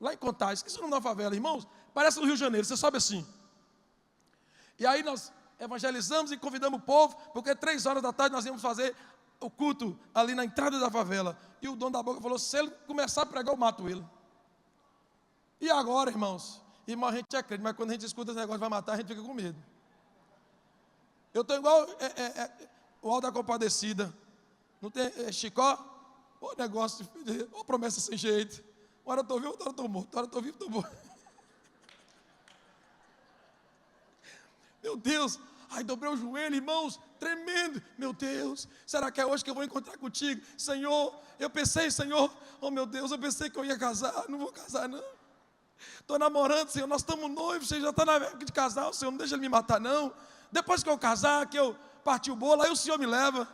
Lá em Contagem, esqueci o nome da favela, irmãos. Parece no Rio de Janeiro, você sobe assim. E aí nós evangelizamos e convidamos o povo, porque 3 horas da tarde nós íamos fazer o culto ali na entrada da favela. E o dono da boca falou, se ele começar a pregar, eu mato ele. E agora, irmãos? Irmão, a gente acredita, mas quando a gente escuta esse negócio vai matar, a gente fica com medo. Eu estou igual o Alto da Compadecida. Não tem Chicó? Ô negócio, ô promessa sem jeito. Uma hora eu estou vivo, outra hora eu estou morto. Uma hora eu estou vivo, estou morto. Meu Deus, ai, dobrei o joelho, irmãos, tremendo. Meu Deus, será que é hoje que eu vou encontrar contigo? Senhor, eu pensei, Senhor, oh meu Deus, eu pensei que eu ia casar, não vou casar não. Estou namorando, Senhor, nós estamos noivos, você já está na época de casar, o Senhor não deixa ele me matar não. Depois que eu casar, que eu parti o bolo, aí o Senhor me leva.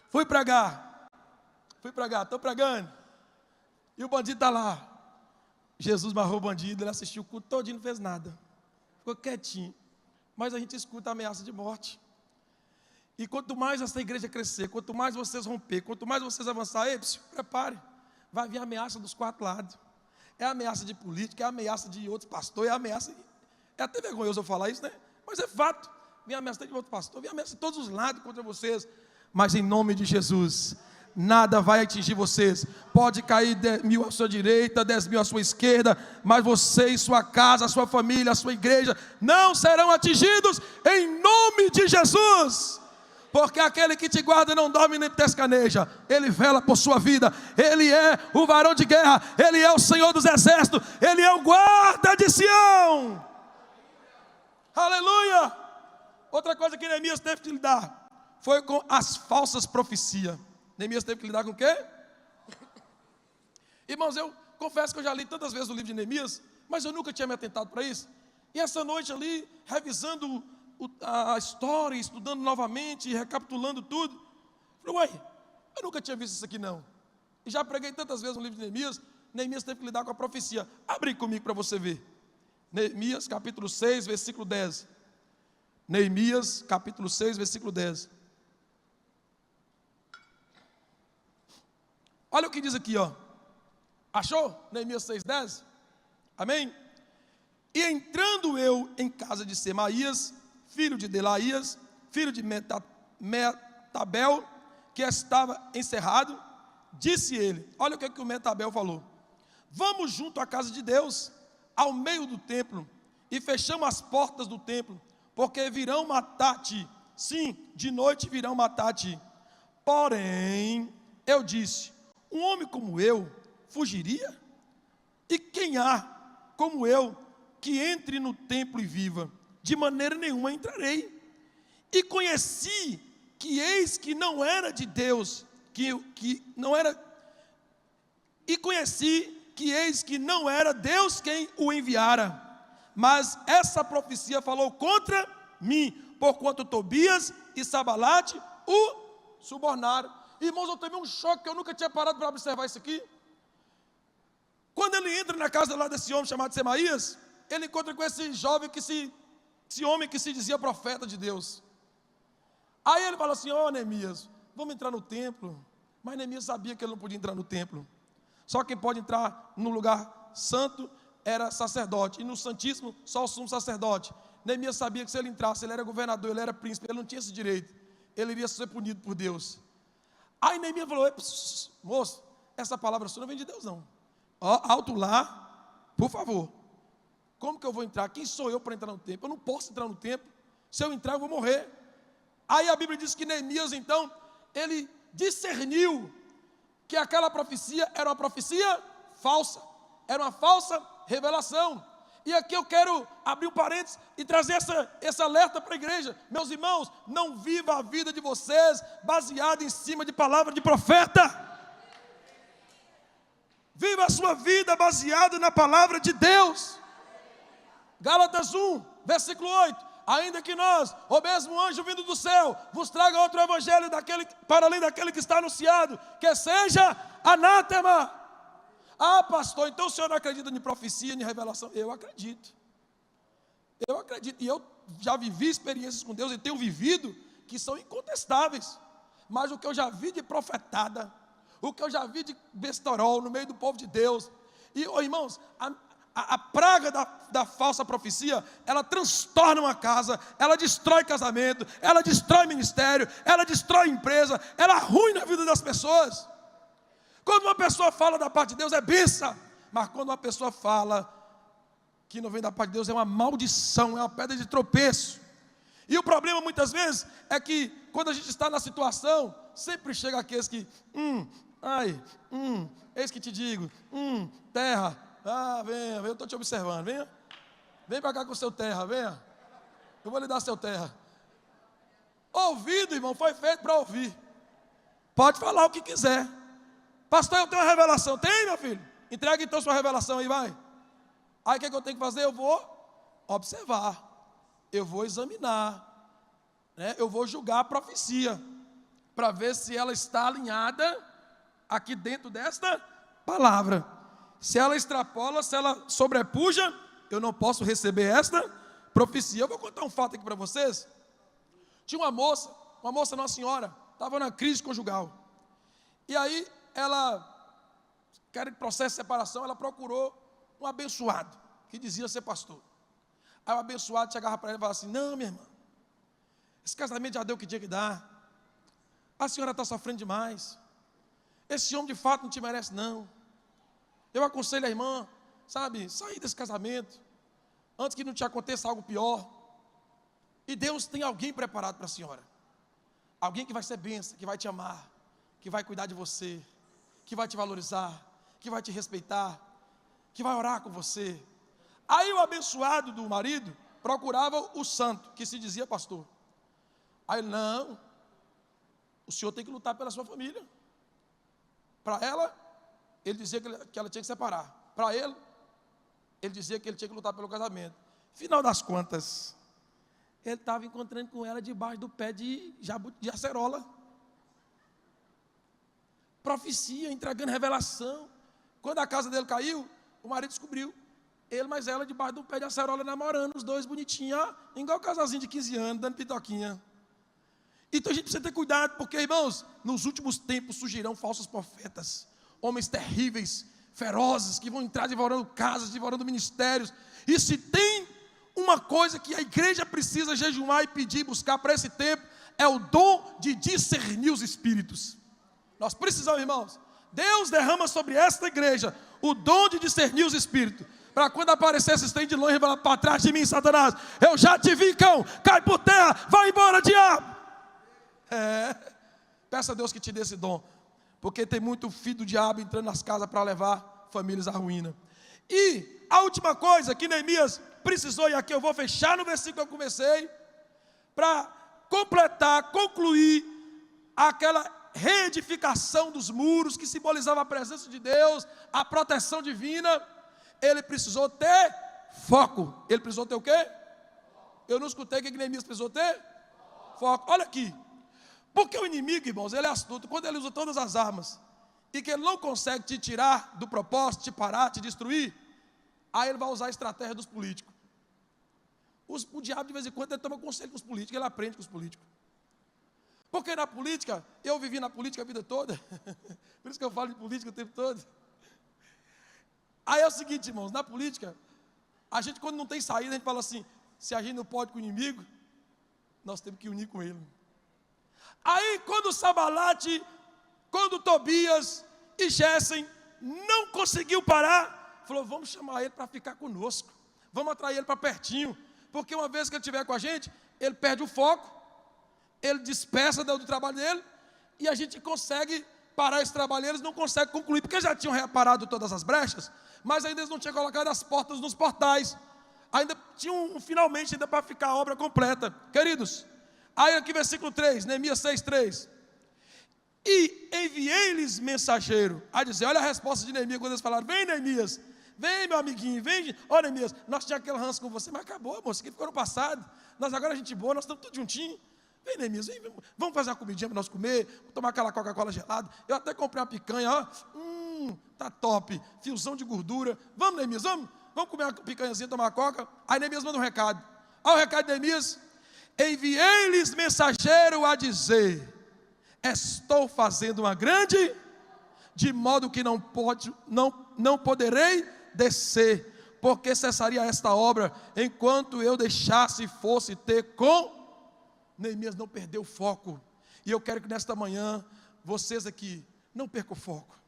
Fui pregar, estou pregando, e o bandido está lá. Jesus marrou o bandido, ele assistiu o culto todinho, não fez nada, ficou quietinho. Mas a gente escuta a ameaça de morte. E quanto mais essa igreja crescer, quanto mais vocês romper, quanto mais vocês avançar, prepare, vai vir a ameaça dos 4 lados. É a ameaça de política, é a ameaça de outros pastores, é a ameaça, é até vergonhoso eu falar isso, né? Mas é fato, vem a ameaça de outro pastor, vem a ameaça de todos os lados contra vocês. Mas em nome de Jesus, nada vai atingir vocês. Pode cair 10.000 à sua direita, 10.000 à sua esquerda, mas você e sua casa, a sua família, a sua igreja não serão atingidos em nome de Jesus. Porque aquele que te guarda não dorme nem pescaneja, ele vela por sua vida, ele é o varão de guerra, ele é o Senhor dos exércitos, ele é o guarda de Sião. Aleluia! Outra coisa que Neemias teve que lidar foi com as falsas profecias. Neemias teve que lidar com o quê? Irmãos, eu confesso que eu já li tantas vezes o livro de Neemias, mas eu nunca tinha me atentado para isso. E essa noite ali, revisando a história, estudando novamente, recapitulando tudo, falei, uai, eu nunca tinha visto isso aqui não. E já preguei tantas vezes no livro de Neemias. Neemias teve que lidar com a profecia. Abre comigo para você ver. Neemias capítulo 6, versículo 10. Neemias capítulo 6, versículo 10. Olha o que diz aqui, ó. Achou? Neemias 6, 10. Amém? E entrando eu em casa de Semaías, filho de Delaías, filho de Metabel, que estava encerrado, disse ele, olha o que o Metabel falou: vamos junto à casa de Deus, ao meio do templo, e fechamos as portas do templo, porque virão matar-te, sim, de noite virão matar-te. Porém, eu disse, um homem como eu fugiria? E quem há como eu que entre no templo e viva? De maneira nenhuma entrarei. E conheci que eis que não era de Deus, que eis que não era Deus quem o enviara, mas essa profecia falou contra mim, porquanto Tobias e Sabalate o subornaram. Irmãos, eu tive um choque que eu nunca tinha parado para observar isso aqui. Quando ele entra na casa lá desse homem chamado Semaías, ele encontra com esse jovem esse homem que se dizia profeta de Deus. Aí ele fala assim, Neemias, vamos entrar no templo. Mas Neemias sabia que ele não podia entrar no templo. Só quem pode entrar no lugar santo era sacerdote, e no santíssimo só o sumo sacerdote. Neemias sabia que se ele entrasse, ele era governador, ele era príncipe, ele não tinha esse direito, ele iria ser punido por Deus. Aí Neemias falou, moço, essa palavra sua não vem de Deus não. Alto lá, por favor. Como que eu vou entrar? Quem sou eu para entrar no templo? Eu não posso entrar no templo. Se eu entrar, eu vou morrer. Aí a Bíblia diz que Neemias, então, ele discerniu que aquela profecia era uma profecia falsa. Era uma falsa revelação. E aqui eu quero abrir um parênteses e trazer esse alerta para a igreja. Meus irmãos, não viva a vida de vocês baseada em cima de palavra de profeta. Viva a sua vida baseada na palavra de Deus. Gálatas 1, versículo 8. Ainda que nós, o mesmo anjo vindo do céu, vos traga outro evangelho para além daquele que está anunciado, que seja anátema. Ah, pastor, então o senhor não acredita em profecia, em revelação? Eu acredito. E eu já vivi experiências com Deus e tenho vivido que são incontestáveis. Mas o que eu já vi de profetada, o que eu já vi de bestorol no meio do povo de Deus. E, irmãos, a praga da falsa profecia, ela transtorna uma casa, ela destrói casamento, ela destrói ministério, ela destrói empresa, ela arruina a vida das pessoas. Quando uma pessoa fala da parte de Deus é bênção, mas quando uma pessoa fala que não vem da parte de Deus é uma maldição, é uma pedra de tropeço. E o problema muitas vezes é que quando a gente está na situação, sempre chega aqueles que, eis que te digo, terra, venha, eu estou te observando, venha, vem para cá com o seu terra, venha, eu vou lhe dar seu terra. Ouvido, irmão, foi feito para ouvir. Pode falar o que quiser. Pastor, eu tenho uma revelação. Tem, meu filho? Entrega então sua revelação aí, vai. Aí o que eu tenho que fazer? Eu vou observar, eu vou examinar, né? Eu vou julgar a profecia, para ver se ela está alinhada aqui dentro desta palavra. Se ela extrapola, se ela sobrepuja, eu não posso receber esta profecia. Eu vou contar um fato aqui para vocês. Tinha uma moça, uma senhora, estava na crise conjugal. E aí ela, querendo processo de separação, ela procurou um abençoado, que dizia ser pastor. Aí o abençoado chegava para ela e falava assim: não, minha irmã, esse casamento já deu o que tinha que dar, a senhora está sofrendo demais, esse homem de fato não te merece não, eu aconselho a irmã, sabe, sair desse casamento, antes que não te aconteça algo pior. E Deus tem alguém preparado para a senhora, alguém que vai ser bênção, que vai te amar, que vai cuidar de você, que vai te valorizar, que vai te respeitar, que vai orar com você. Aí o abençoado do marido procurava o santo, que se dizia pastor. Aí ele: não, o senhor tem que lutar pela sua família. Para ela, ele dizia que ela tinha que separar. Para ele dizia que ele tinha que lutar pelo casamento. Final das contas, ele estava encontrando com ela debaixo do pé de acerola. Profecia, entregando revelação. Quando a casa dele caiu, o marido descobriu. Ele mais ela debaixo do pé de acerola, namorando, os dois bonitinhos, igual um casalzinho de 15 anos, dando pitoquinha. Então a gente precisa ter cuidado, porque, irmãos, nos últimos tempos surgirão falsos profetas, homens terríveis, ferozes, que vão entrar devorando casas, devorando ministérios. E se tem uma coisa que a igreja precisa jejuar e pedir, buscar para esse tempo, é o dom de discernir os espíritos. Nós precisamos, irmãos, Deus derrama sobre esta igreja o dom de discernir os espíritos, para quando aparecer esses trem de longe e falar: para trás de mim, Satanás, eu já te vi, cão, cai por terra, vai embora, diabo. Peça a Deus que te dê esse dom, porque tem muito filho do diabo entrando nas casas para levar famílias à ruína. E a última coisa que Neemias precisou, e aqui eu vou fechar no versículo que eu comecei, para completar, concluir aquela reedificação dos muros, que simbolizava a presença de Deus, a proteção divina. Ele precisou ter foco. Ele precisou ter o quê? Eu não escutei o que Neemias precisou ter? Foco. Olha aqui, porque o inimigo, irmãos, ele é astuto. Quando ele usa todas as armas e que ele não consegue te tirar do propósito, te parar, te destruir, aí ele vai usar a estratégia dos políticos. O diabo, de vez em quando, ele toma conselho com os políticos, ele aprende com os políticos. Porque na política, eu vivi na política a vida toda, por isso que eu falo de política o tempo todo. Aí é o seguinte, irmãos, na política, a gente, quando não tem saída, a gente fala assim: se a gente não pode com o inimigo, nós temos que unir com ele. Aí quando Sambalate, quando Tobias e Gessem não conseguiu parar, falou: vamos chamar ele para ficar conosco, vamos atrair ele para pertinho, porque uma vez que ele estiver com a gente, ele perde o foco, ele dispersa do trabalho dele, e a gente consegue parar esse trabalho. Eles não conseguem concluir, porque já tinham reparado todas as brechas, mas ainda eles não tinham colocado as portas nos portais, ainda tinham finalmente ainda para ficar a obra completa. Queridos, aí aqui versículo 3, Neemias 6:3. E enviei-lhes mensageiro a dizer, olha a resposta de Neemias quando eles falaram: vem, Neemias, vem, meu amiguinho, vem. Ó, Neemias, nós tínhamos aquele ranço com você, mas acabou, moço, que ficou no passado, nós agora a gente boa, nós estamos tudo juntinho. Vem, Neemias, vem, vamos fazer uma comidinha para nós comer, vamos tomar aquela Coca-Cola gelada. Eu até comprei uma picanha, ó, Tá top, fiozão de gordura. Vamos, Neemias, vamos comer uma picanhazinha, tomar uma coca. Aí Neemias manda um recado. Olha o recado de Neemias: enviei-lhes mensageiro a dizer: estou fazendo uma grande, de modo que não poderei descer, porque cessaria esta obra, enquanto eu deixasse e fosse ter com. Neemias não perdeu o foco. E eu quero que nesta manhã, vocês aqui, não percam o foco.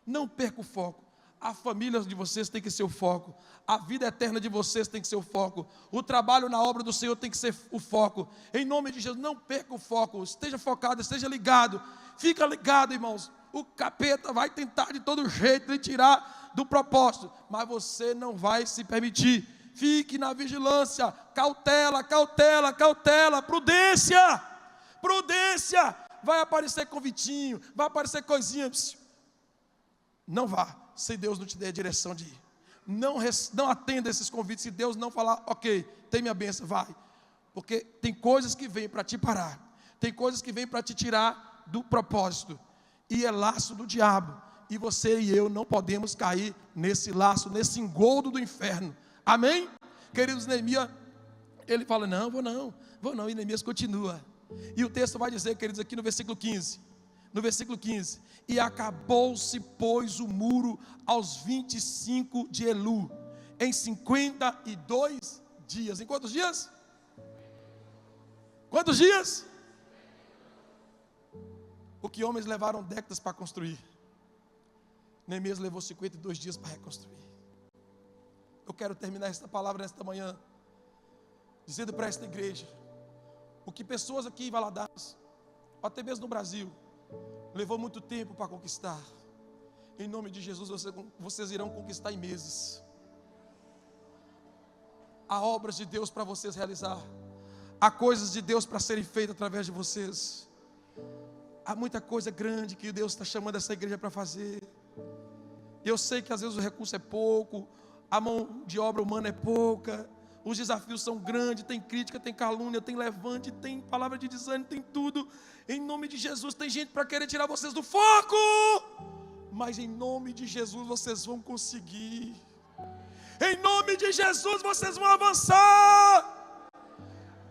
Não percam o foco. A família de vocês tem que ser o foco. A vida eterna de vocês tem que ser o foco. O trabalho na obra do Senhor tem que ser o foco. Em nome de Jesus, não perca o foco. Esteja focado, esteja ligado. Fica ligado, irmãos. O capeta vai tentar de todo jeito lhe tirar do propósito, mas você não vai se permitir. Fique na vigilância. Cautela, cautela, cautela. Prudência. Prudência. Vai aparecer convitinho, vai aparecer coisinha. Não vá, se Deus não te der a direção de ir. Não atenda esses convites, se Deus não falar, ok, tem minha bênção, vai. Porque tem coisas que vêm para te parar, tem coisas que vêm para te tirar do propósito, e é laço do diabo, e você e eu não podemos cair nesse laço, nesse engodo do inferno, amém? Queridos, Neemias, ele fala, não, vou não, e Neemias continua, e o texto vai dizer, queridos, aqui no versículo 15, e acabou-se, pois, o muro aos 25 de Elu, em 52 dias. Em quantos dias? Quantos dias? O que homens levaram décadas para construir, Neemias levou 52 dias para reconstruir. Eu quero terminar esta palavra nesta manhã, dizendo para esta igreja, o que pessoas aqui em Valadares, até mesmo no Brasil, levou muito tempo para conquistar, em nome de Jesus, vocês irão conquistar em meses. Há obras de Deus para vocês realizar, há coisas de Deus para serem feitas através de vocês, há muita coisa grande que Deus está chamando essa igreja para fazer. Eu sei que às vezes o recurso é pouco, a mão de obra humana é pouca, os desafios são grandes, tem crítica, tem calúnia, tem levante, tem palavra de desânimo, tem tudo. Em nome de Jesus, tem gente para querer tirar vocês do foco, mas em nome de Jesus vocês vão conseguir. Em nome de Jesus vocês vão avançar,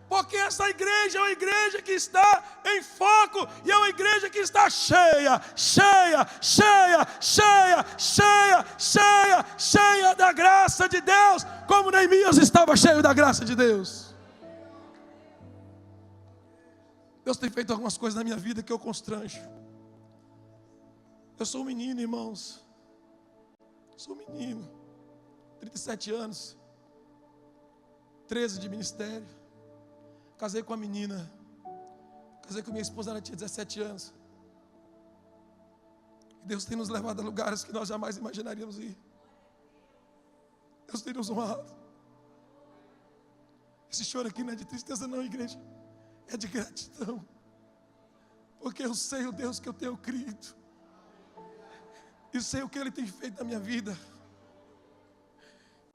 porque essa igreja é uma igreja que está em foco, e é uma igreja que está cheia da graça de Deus, como Neemias estava cheio da graça de Deus. Deus tem feito algumas coisas na minha vida que eu constranjo. Eu sou um menino, irmãos, sou um menino, 37 anos, 13 de ministério. Casei com uma menina, casei com minha esposa, ela tinha 17 anos. Deus tem nos levado a lugares que nós jamais imaginaríamos ir. Deus tem nos honrado. Esse choro aqui não é de tristeza não, igreja, é de gratidão, porque eu sei o Deus que eu tenho crido, e sei o que Ele tem feito na minha vida.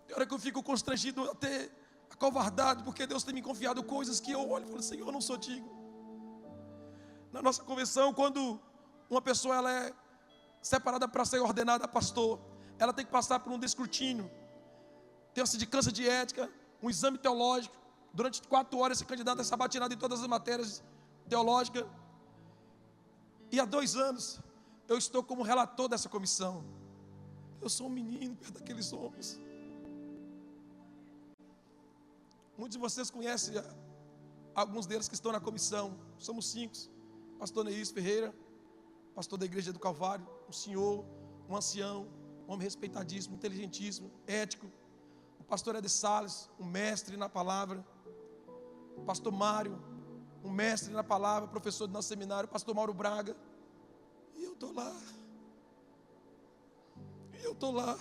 Tem hora que eu fico constrangido, até acovardado, porque Deus tem me confiado coisas que eu olho e falo, Senhor, eu não sou digno. Na nossa convenção, quando uma pessoa ela é separada para ser ordenada a pastor, ela tem que passar por um escrutínio, tem uma sindicância de ética, um exame teológico, durante 4 horas esse candidato é sabatinado em todas as matérias teológicas, e há 2 anos, eu estou como relator dessa comissão. Eu sou um menino perto daqueles homens. Muitos de vocês conhecem alguns deles que estão na comissão. Somos 5, pastor Neís Ferreira, pastor da igreja do Calvário, um senhor, um ancião, um homem respeitadíssimo, inteligentíssimo, ético. O pastor Eder Salles, um mestre na palavra. O pastor Mário, um mestre na palavra, professor do nosso seminário. O pastor Mauro Braga. E eu estou lá,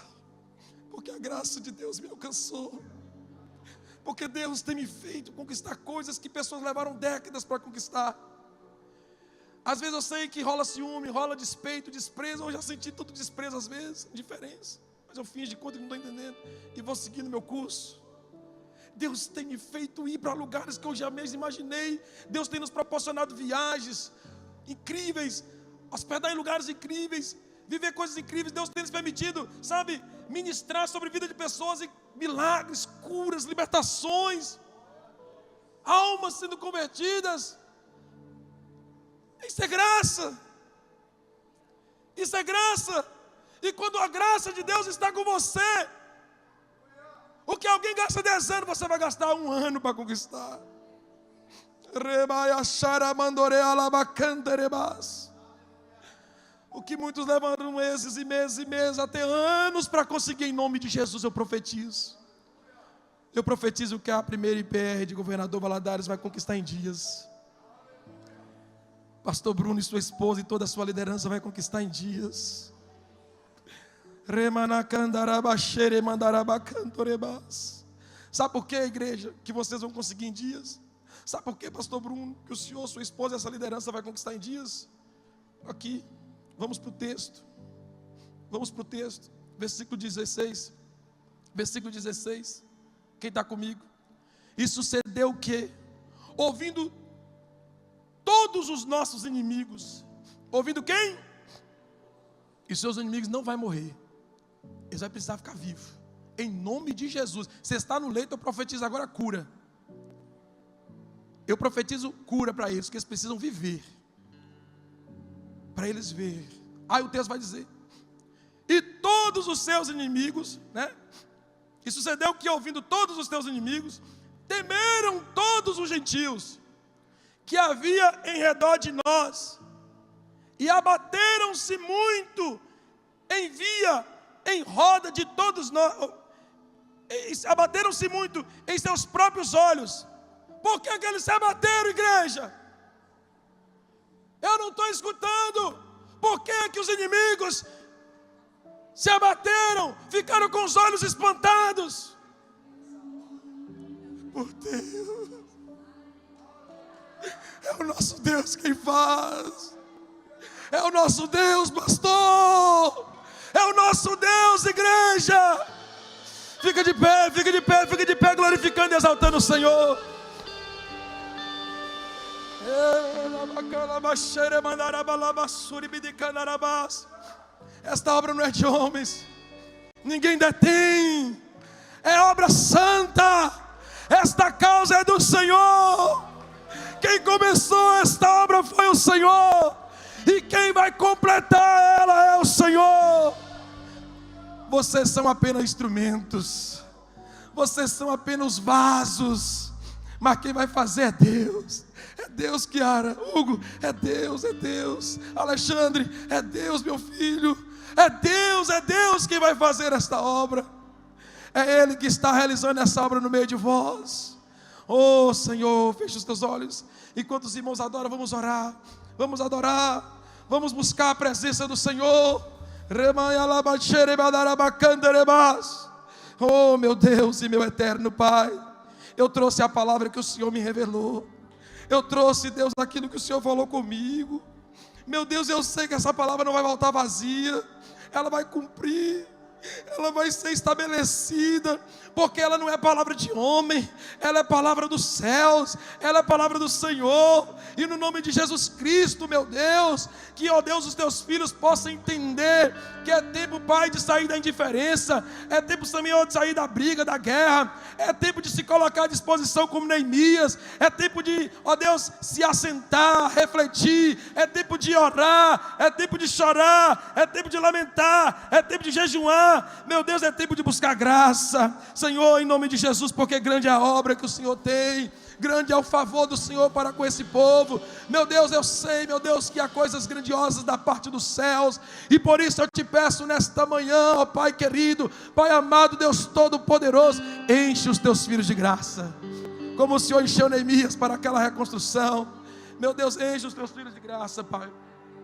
porque a graça de Deus me alcançou, porque Deus tem me feito conquistar coisas que pessoas levaram décadas para conquistar. Às vezes eu sei que rola ciúme, rola despeito, desprezo. Eu já senti todo desprezo às vezes, indiferença, mas eu finjo de conta que não estou entendendo e vou seguindo meu curso. Deus tem me feito ir para lugares que eu jamais imaginei. Deus tem nos proporcionado viagens incríveis, hospedar em lugares incríveis. viver coisas incríveis. Deus tem nos permitido, sabe, ministrar sobre a vida de pessoas e milagres, curas, libertações, almas sendo convertidas. Isso é graça. Isso é graça. E quando a graça de Deus está com você, o que alguém gasta 10 anos, você vai gastar 1 ano para conquistar. O que muitos levaram meses e meses e meses, até anos para conseguir, em nome de Jesus, eu profetizo. Eu profetizo que a primeira IPR de Governador Valadares vai conquistar em dias. Pastor Bruno e sua esposa e toda a sua liderança vai conquistar em dias. Sabe por que, igreja, que vocês vão conseguir em dias? Sabe por que, pastor Bruno, que o senhor, sua esposa e essa liderança vai conquistar em dias? Aqui, vamos para o texto. Vamos para o texto, versículo 16. Versículo 16. Quem está comigo? E sucedeu o quê? Ouvindo todos os nossos inimigos. Ouvindo quem? E seus inimigos não vão morrer. Eles vão precisar ficar vivos. Em nome de Jesus. Você está no leito, eu profetizo agora cura. Eu profetizo cura para eles, que eles precisam viver. Para eles ver. Aí o texto vai dizer: e todos os seus inimigos, né? E sucedeu que, ouvindo todos os teus inimigos, temeram todos os gentios que havia em redor de nós, e abateram-se muito em roda de todos nós, abateram-se muito em seus próprios olhos. Por que eles se abateram, igreja? Eu não estou escutando. Por que os inimigos se abateram, ficaram com os olhos espantados? Por Deus. É o nosso Deus quem faz. É o nosso Deus, pastor. É o nosso Deus, igreja. Fica de pé, fica de pé, fica de pé, glorificando e exaltando o Senhor. Esta obra não é de homens, ninguém detém, é obra santa. Esta causa é do Senhor. Quem começou esta obra foi o Senhor, e quem vai completar ela é o Senhor. Vocês são apenas instrumentos, vocês são apenas vasos, mas quem vai fazer é Deus. É Deus, Kiara, Hugo, é Deus, Alexandre, é Deus, meu filho, é Deus quem vai fazer esta obra. É Ele que está realizando essa obra no meio de vós. Oh Senhor, fecha os teus olhos. Enquanto os irmãos adoram, vamos orar, vamos adorar, vamos buscar a presença do Senhor. Oh meu Deus e meu eterno Pai, eu trouxe a palavra que o Senhor me revelou. Eu trouxe, Deus, aquilo que o Senhor falou comigo. Meu Deus, eu sei que essa palavra não vai voltar vazia. Ela vai cumprir. Ela vai ser estabelecida, porque ela não é palavra de homem, ela é palavra dos céus, ela é palavra do Senhor. E no nome de Jesus Cristo, meu Deus, que, ó Deus, os teus filhos possam entender que é tempo, Pai, de sair da indiferença, é tempo, Senhor, de sair da briga, da guerra, é tempo de se colocar à disposição como Neemias, é tempo de, ó Deus, se assentar, refletir, é tempo de orar, é tempo de chorar, é tempo de lamentar, é tempo de jejuar. Meu Deus, é tempo de buscar graça, Senhor, em nome de Jesus, porque grande é a obra que o Senhor tem, grande é o favor do Senhor para com esse povo. Meu Deus, eu sei, meu Deus, que há coisas grandiosas da parte dos céus, e por isso eu te peço nesta manhã, ó Pai querido, Pai amado, Deus todo-poderoso, enche os teus filhos de graça, como o Senhor encheu Neemias para aquela reconstrução. Meu Deus, enche os teus filhos de graça, Pai,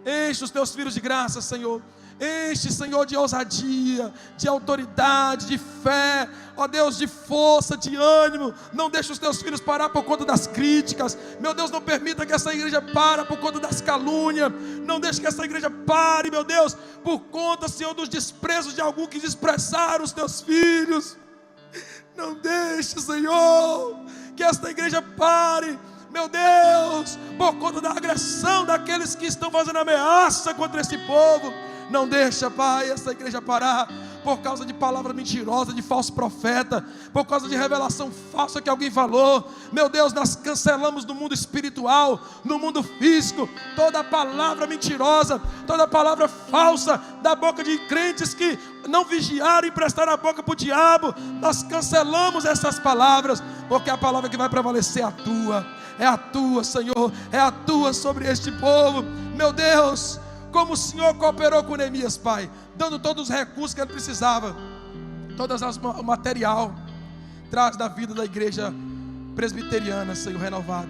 enche os teus filhos de graça, Senhor. Enche, Senhor, de ousadia, de autoridade, de fé, ó Deus, de força, de ânimo. Não deixe os teus filhos parar por conta das críticas. Meu Deus, não permita que essa igreja pare por conta das calúnias. Não deixe que essa igreja pare, meu Deus, por conta, Senhor, dos desprezos de algum que desprezar os teus filhos. Não deixe, Senhor, que esta igreja pare, meu Deus, por conta da agressão daqueles que estão fazendo ameaça contra esse povo. Não deixa, Pai, essa igreja parar por causa de palavra mentirosa, de falso profeta, por causa de revelação falsa que alguém falou. Meu Deus, nós cancelamos no mundo espiritual, no mundo físico, toda palavra mentirosa, toda palavra falsa da boca de crentes que não vigiaram e prestaram a boca para o diabo. Nós cancelamos essas palavras, porque a palavra que vai prevalecer é a tua, Senhor, é a tua sobre este povo. Meu Deus, como o Senhor cooperou com Neemias, Pai, dando todos os recursos que ele precisava, o material, traz da vida da igreja presbiteriana, Senhor, renovada,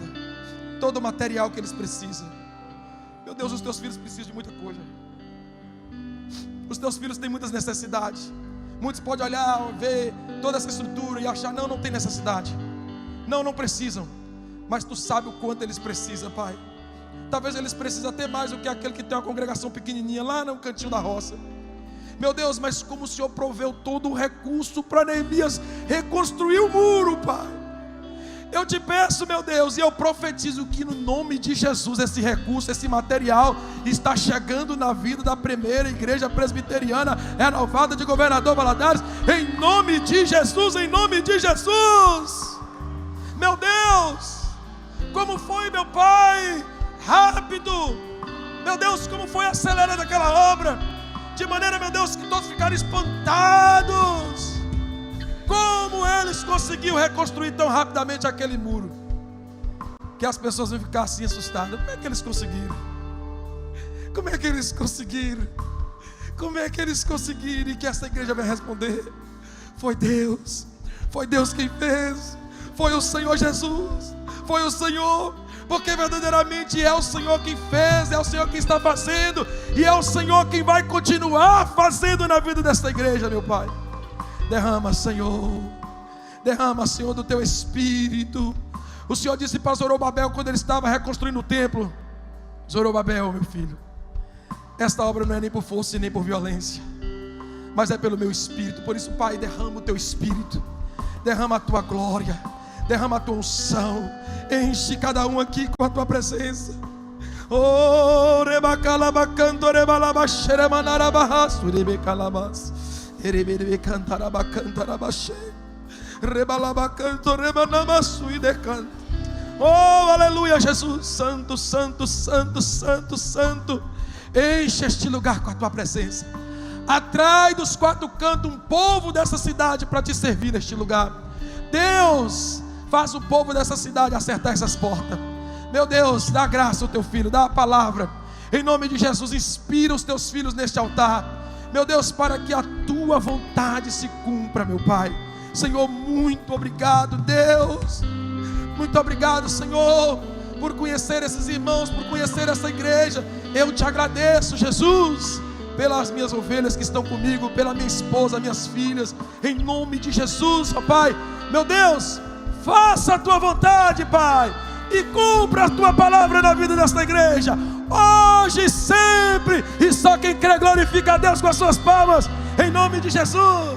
todo o material que eles precisam. Meu Deus, os teus filhos precisam de muita coisa. Os teus filhos têm muitas necessidades. Muitos podem olhar, ver toda essa estrutura e achar, não tem necessidade. Não precisam. Mas tu sabe o quanto eles precisam, Pai. Talvez eles precisem até mais do que aquele que tem uma congregação pequenininha lá no cantinho da roça. Meu Deus, mas como o Senhor proveu todo o recurso para Neemias reconstruir o muro, Pai. Eu te peço, meu Deus, e eu profetizo que no nome de Jesus esse recurso, esse material está chegando na vida da primeira igreja presbiteriana renovada de Governador Valadares, em nome de Jesus, em nome de Jesus. Meu Deus, como foi, meu Pai, rápido, meu Deus, como foi acelerada aquela obra, de maneira, meu Deus, que todos ficaram espantados. Como eles conseguiram reconstruir tão rapidamente aquele muro, que as pessoas vão ficar assim assustadas. Como é que eles conseguiram? Como é que eles conseguiram? Como é que eles conseguiram? E que essa igreja vai responder: foi Deus quem fez, foi o Senhor Jesus, foi o Senhor. Porque verdadeiramente é o Senhor quem fez, é o Senhor quem está fazendo, e é o Senhor quem vai continuar fazendo na vida desta igreja, meu Pai. Derrama, Senhor, do teu Espírito. O Senhor disse para Zorobabel, quando ele estava reconstruindo o templo: Zorobabel, meu filho, esta obra não é nem por força e nem por violência, mas é pelo meu Espírito. Por isso, Pai, derrama o teu Espírito, derrama a tua glória, derrama a tua unção, enche cada um aqui com a tua presença. Oh, rebacalabacanto, rebalabaxeremanarabarras, urebecalabas, erebecantarabacantarabachê, rebalabacanto, rebanamaçu e decanto. Oh, aleluia, Jesus, santo, santo, santo, santo, santo. Enche este lugar com a tua presença. Atrai dos quatro cantos um povo dessa cidade para te servir neste lugar. Deus, faz o povo dessa cidade acertar essas portas. Meu Deus, dá graça ao teu filho, dá a palavra. Em nome de Jesus, inspira os teus filhos neste altar. Meu Deus, para que a tua vontade se cumpra, meu Pai. Senhor, muito obrigado, Deus. Muito obrigado, Senhor, por conhecer esses irmãos, por conhecer essa igreja. Eu te agradeço, Jesus, pelas minhas ovelhas que estão comigo, pela minha esposa, minhas filhas. Em nome de Jesus, ó Pai. Meu Deus, faça a tua vontade, Pai, e cumpra a tua palavra na vida desta igreja, hoje e sempre. E só quem crê glorifica a Deus com as suas palmas, em nome de Jesus.